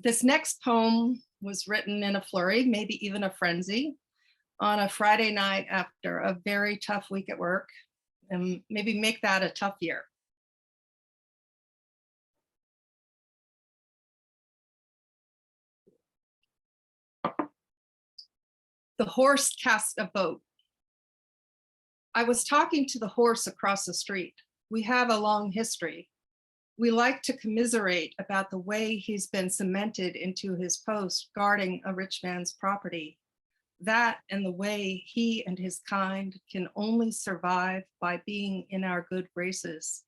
This next poem was written in a flurry, maybe even a frenzy, on a Friday night after a very tough week at work, and maybe make that a tough year. The horse cast a vote. I was talking to the horse across the street. We have a long history. We like to commiserate about the way he's been cemented into his post guarding a rich man's property. That and the way he and his kind can only survive by being in our good graces.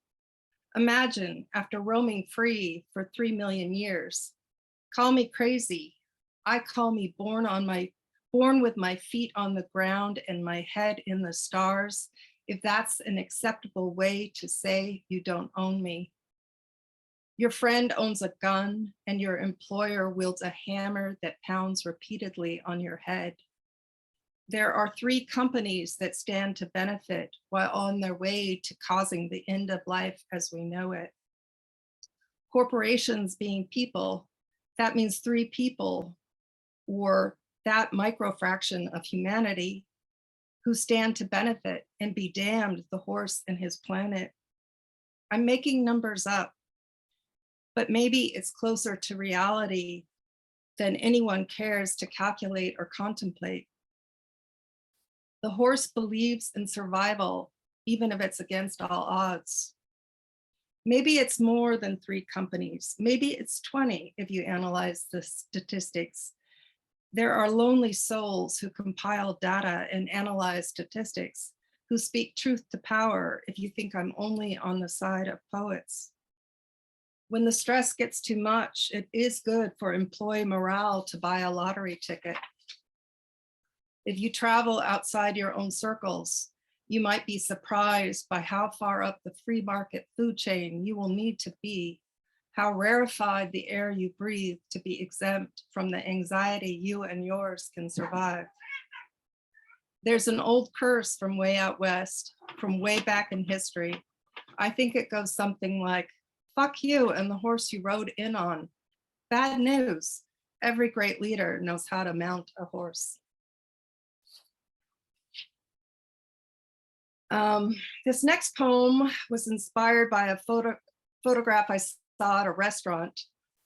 Imagine, after roaming free for 3 million years, call me crazy. I call me born with my feet on the ground and my head in the stars, if that's an acceptable way to say you don't own me. Your friend owns a gun and your employer wields a hammer that pounds repeatedly on your head. There are 3 companies that stand to benefit while on their way to causing the end of life as we know it. Corporations being people, that means 3 people, or that microfraction of humanity, who stand to benefit, and be damned the horse and his planet. I'm making numbers up, but maybe it's closer to reality than anyone cares to calculate or contemplate. The horse believes in survival, even if it's against all odds. Maybe it's more than 3 companies. Maybe it's 20 if you analyze the statistics. There are lonely souls who compile data and analyze statistics, who speak truth to power if you think I'm only on the side of poets. When the stress gets too much, it is good for employee morale to buy a lottery ticket. If you travel outside your own circles, you might be surprised by how far up the free market food chain you will need to be, how rarefied the air you breathe to be exempt from the anxiety you and yours can survive. There's an old curse from way out west, from way back in history. I think it goes something like, fuck you and the horse you rode in on. Bad news. Every great leader knows how to mount a horse. This next poem was inspired by a photograph I saw at a restaurant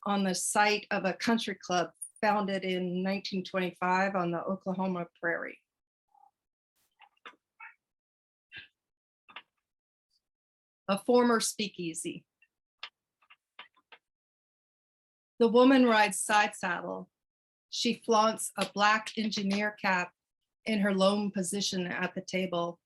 on the site of a country club founded in 1925 on the Oklahoma prairie. A former speakeasy. The woman rides side saddle. She flaunts a black engineer cap in her lone position at the table.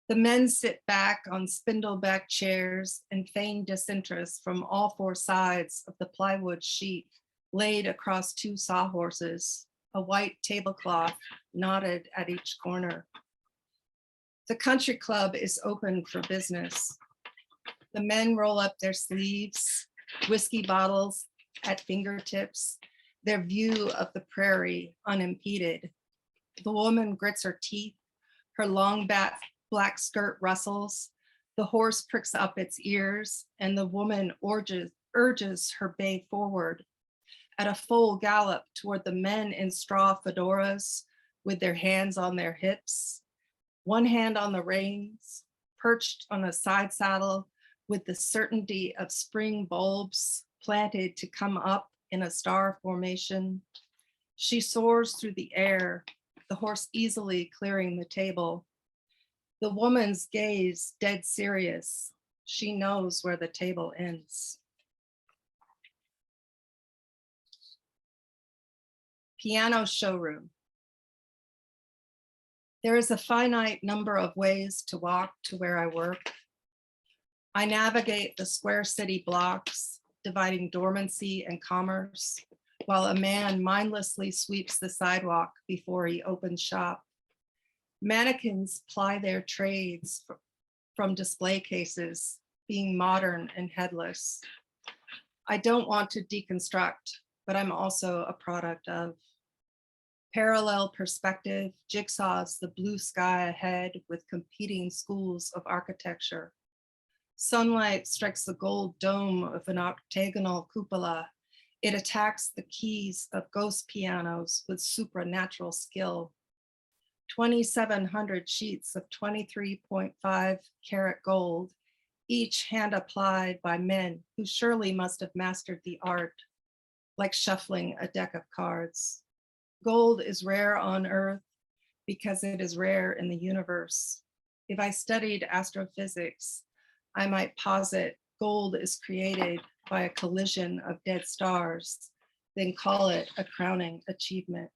The men sit back on spindleback chairs and feign disinterest from all 4 sides of the plywood sheet laid across 2 sawhorses, a white tablecloth knotted at each corner. The country club is open for business. The men roll up their sleeves, whiskey bottles at fingertips, their view of the prairie unimpeded. The woman grits her teeth, her long black skirt rustles, the horse pricks up its ears, and the woman urges her bay forward at a full gallop toward the men in straw fedoras with their hands on their hips, one hand on the reins, perched on a side saddle with the certainty of spring bulbs planted to come up in a star formation. She soars through the air, the horse easily clearing the table. The woman's gaze dead serious. She knows where the table ends. Piano showroom. There is a finite number of ways to walk to where I work. I navigate the square city blocks, dividing dormancy and commerce, while a man mindlessly sweeps the sidewalk before he opens shop. Mannequins ply their trades from display cases, being modern and headless. I don't want to deconstruct, but I'm also a product of parallel perspective jigsaws the blue sky ahead with competing schools of architecture. Sunlight strikes the gold dome of an octagonal cupola. It attacks the keys of ghost pianos with supernatural skill. 2,700 sheets of 23.5 karat gold, each hand applied by men who surely must have mastered the art, like shuffling a deck of cards. Gold is rare on Earth because it is rare in the universe. If I studied astrophysics, I might posit gold is created by a collision of dead stars, then call it a crowning achievement.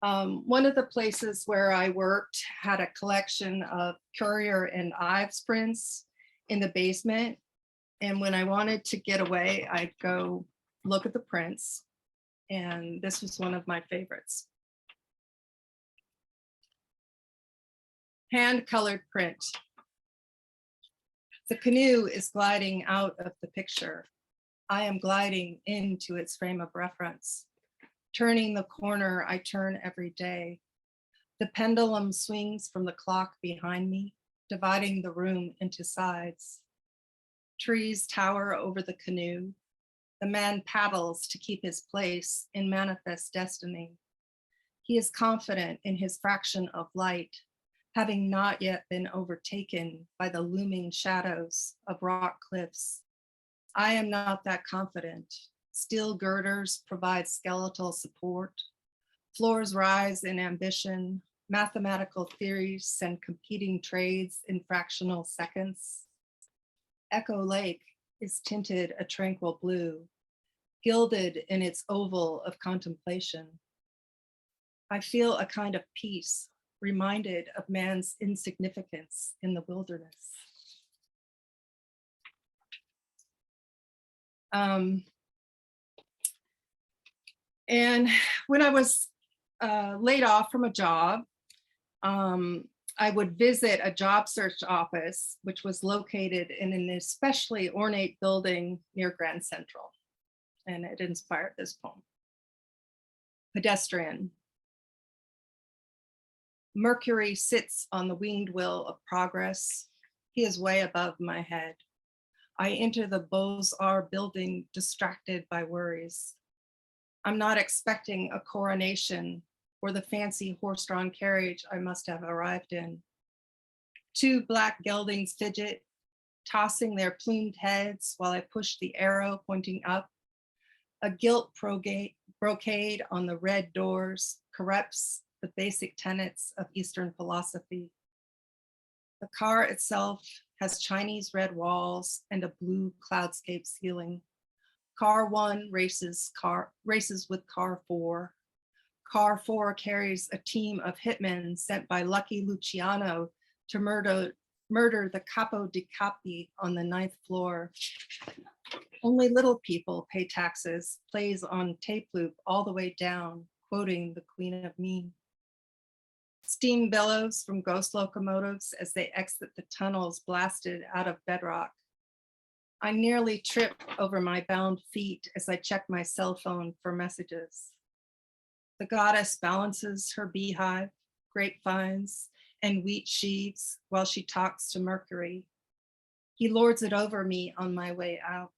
One of the places where I worked had a collection of Currier and Ives prints in the basement. And when I wanted to get away, I'd go look at the prints. And this was one of my favorites. Hand-colored print. The canoe is gliding out of the picture. I am gliding into its frame of reference. Turning the corner, I turn every day. The pendulum swings from the clock behind me, dividing the room into sides. Trees tower over the canoe. The man paddles to keep his place in manifest destiny. He is confident in his fraction of light, having not yet been overtaken by the looming shadows of rock cliffs. I am not that confident. Steel girders provide skeletal support. Floors rise in ambition. Mathematical theories send competing trades in fractional seconds. Echo Lake is tinted a tranquil blue, gilded in its oval of contemplation. I feel a kind of peace, reminded of man's insignificance in the wilderness. And when I was laid off from a job, I would visit a job search office, which was located in an especially ornate building near Grand Central. And it inspired this poem. Pedestrian. Mercury sits on the winged wheel of progress. He is way above my head. I enter the Beaux-Arts building distracted by worries. I'm not expecting a coronation or the fancy horse-drawn carriage I must have arrived in. Two black geldings fidget, tossing their plumed heads while I push the arrow pointing up. A gilt brocade on the red doors corrupts the basic tenets of Eastern philosophy. The car itself has Chinese red walls and a blue cloudscape ceiling. Car 1 races with car 4. Car 4 carries a team of hitmen sent by Lucky Luciano to murder the Capo di Capi on the 9th floor. Only little people pay taxes, plays on tape loop all the way down, quoting the Queen of Mean. Steam bellows from ghost locomotives as they exit the tunnels blasted out of bedrock. I nearly trip over my bound feet as I check my cell phone for messages. The goddess balances her beehive, grapevines, and wheat sheaves while she talks to Mercury. He lords it over me on my way out.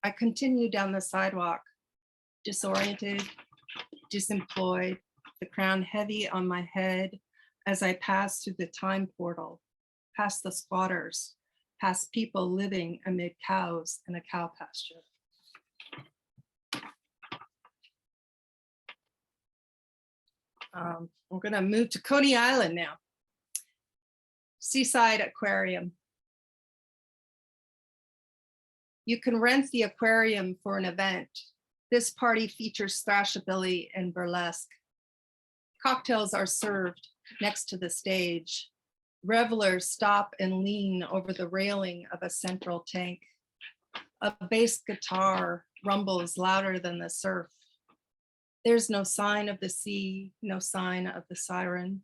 I continue down the sidewalk, disoriented, disemployed, the crown heavy on my head as I pass through the time portal, past the squatters, past people living amid cows in a cow pasture. We're going to move to Coney Island now. Seaside Aquarium. You can rent the aquarium for an event. This party features thrashabilly and burlesque. Cocktails are served next to the stage. Revelers stop and lean over the railing of a central tank. A bass guitar rumbles louder than the surf. There's no sign of the sea, no sign of the siren.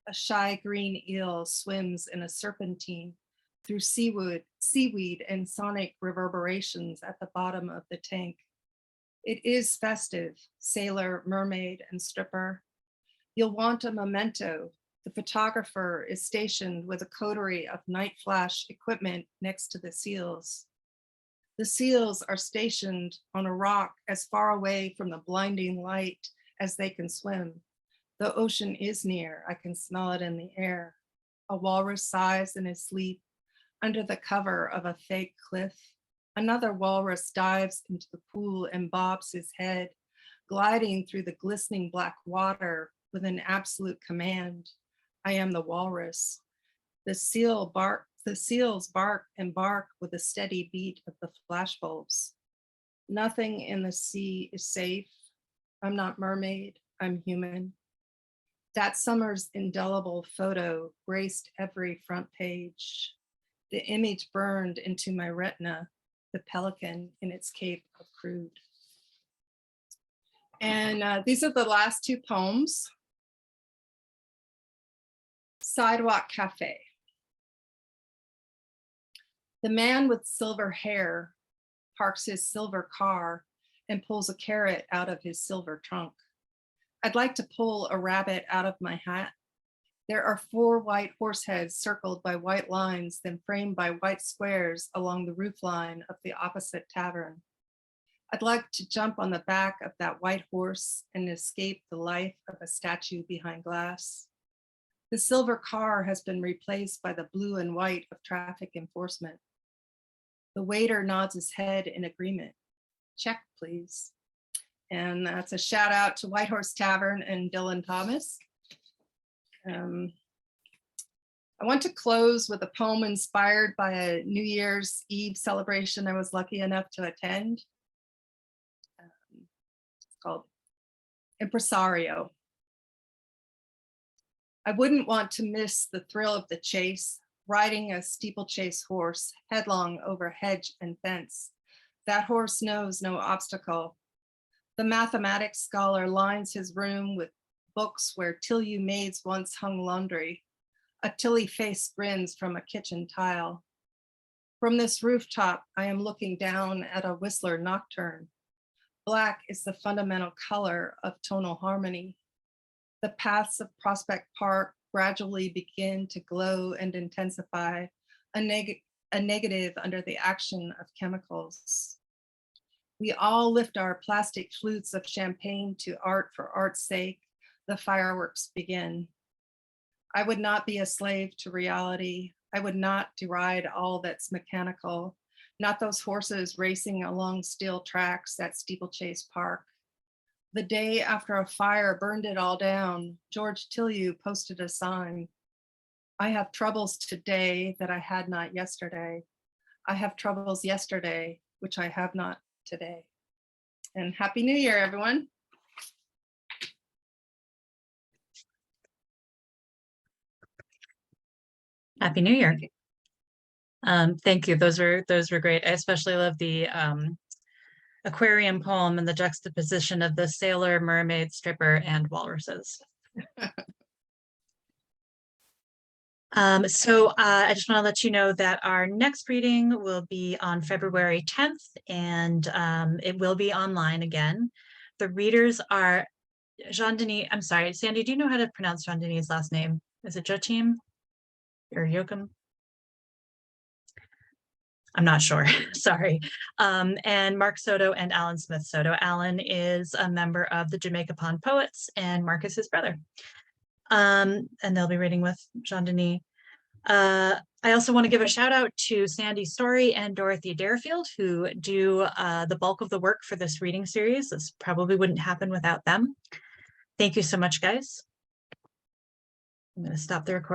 A shy green eel swims in a serpentine through seaweed and sonic reverberations at the bottom of the tank. It is festive, sailor, mermaid, and stripper. You'll want a memento. The photographer is stationed with a coterie of night flash equipment next to the seals. The seals are stationed on a rock as far away from the blinding light as they can swim. The ocean is near, I can smell it in the air. A walrus sighs in his sleep under the cover of a fake cliff. Another walrus dives into the pool and bobs his head, gliding through the glistening black water with an absolute command. I am the walrus. The seals bark and bark with a steady beat of the flashbulbs. Nothing in the sea is safe. I'm not mermaid, I'm human. That summer's indelible photo graced every front page. The image burned into my retina, the pelican in its cape of crude. And these are the last two poems. Sidewalk Cafe. The man with silver hair parks his silver car and pulls a carrot out of his silver trunk. I'd like to pull a rabbit out of my hat. There are 4 white horse heads circled by white lines, then framed by white squares along the roof line of the opposite tavern. I'd like to jump on the back of that white horse and escape the life of a statue behind glass. The silver car has been replaced by the blue and white of traffic enforcement. The waiter nods his head in agreement. Check, please. And that's a shout out to White Horse Tavern and Dylan Thomas. I want to close with a poem inspired by a New Year's Eve celebration I was lucky enough to attend. It's called Impresario. I wouldn't want to miss the thrill of the chase, riding a steeplechase horse headlong over hedge and fence. That horse knows no obstacle. The mathematics scholar lines his room with books where Tilly maids once hung laundry. A Tilly face grins from a kitchen tile. From this rooftop, I am looking down at a Whistler nocturne. Black is the fundamental color of tonal harmony. The paths of Prospect Park gradually begin to glow and intensify, a negative under the action of chemicals. We all lift our plastic flutes of champagne to art for art's sake. The fireworks begin. I would not be a slave to reality. I would not deride all that's mechanical, not those horses racing along steel tracks at Steeplechase Park. The day after a fire burned it all down, George Tillieu posted a sign. I have troubles today that I had not yesterday. I have troubles yesterday, which I have not today. And Happy New Year, everyone. Happy New Year. Thank you. Those were great. I especially love the aquarium poem and the juxtaposition of the sailor, mermaid, stripper, and walruses. So I just want to let you know that our next reading will be on February 10th, and it will be online again. The readers are Jean-Denis, I'm sorry, Sandy, do you know how to pronounce Jean-Denis' last name? Is it Joachim or Joachim? I'm not sure, sorry. And Mark Soto and Alan Smith Soto. Alan is a member of the Jamaica Pond Poets and Mark is his brother. And they'll be reading with Jean-Denis. I also want to give a shout out to Sandy Story and Dorothy Deerfield, who do the bulk of the work for this reading series. This probably wouldn't happen without them. Thank you so much, guys. I'm going to stop the recording.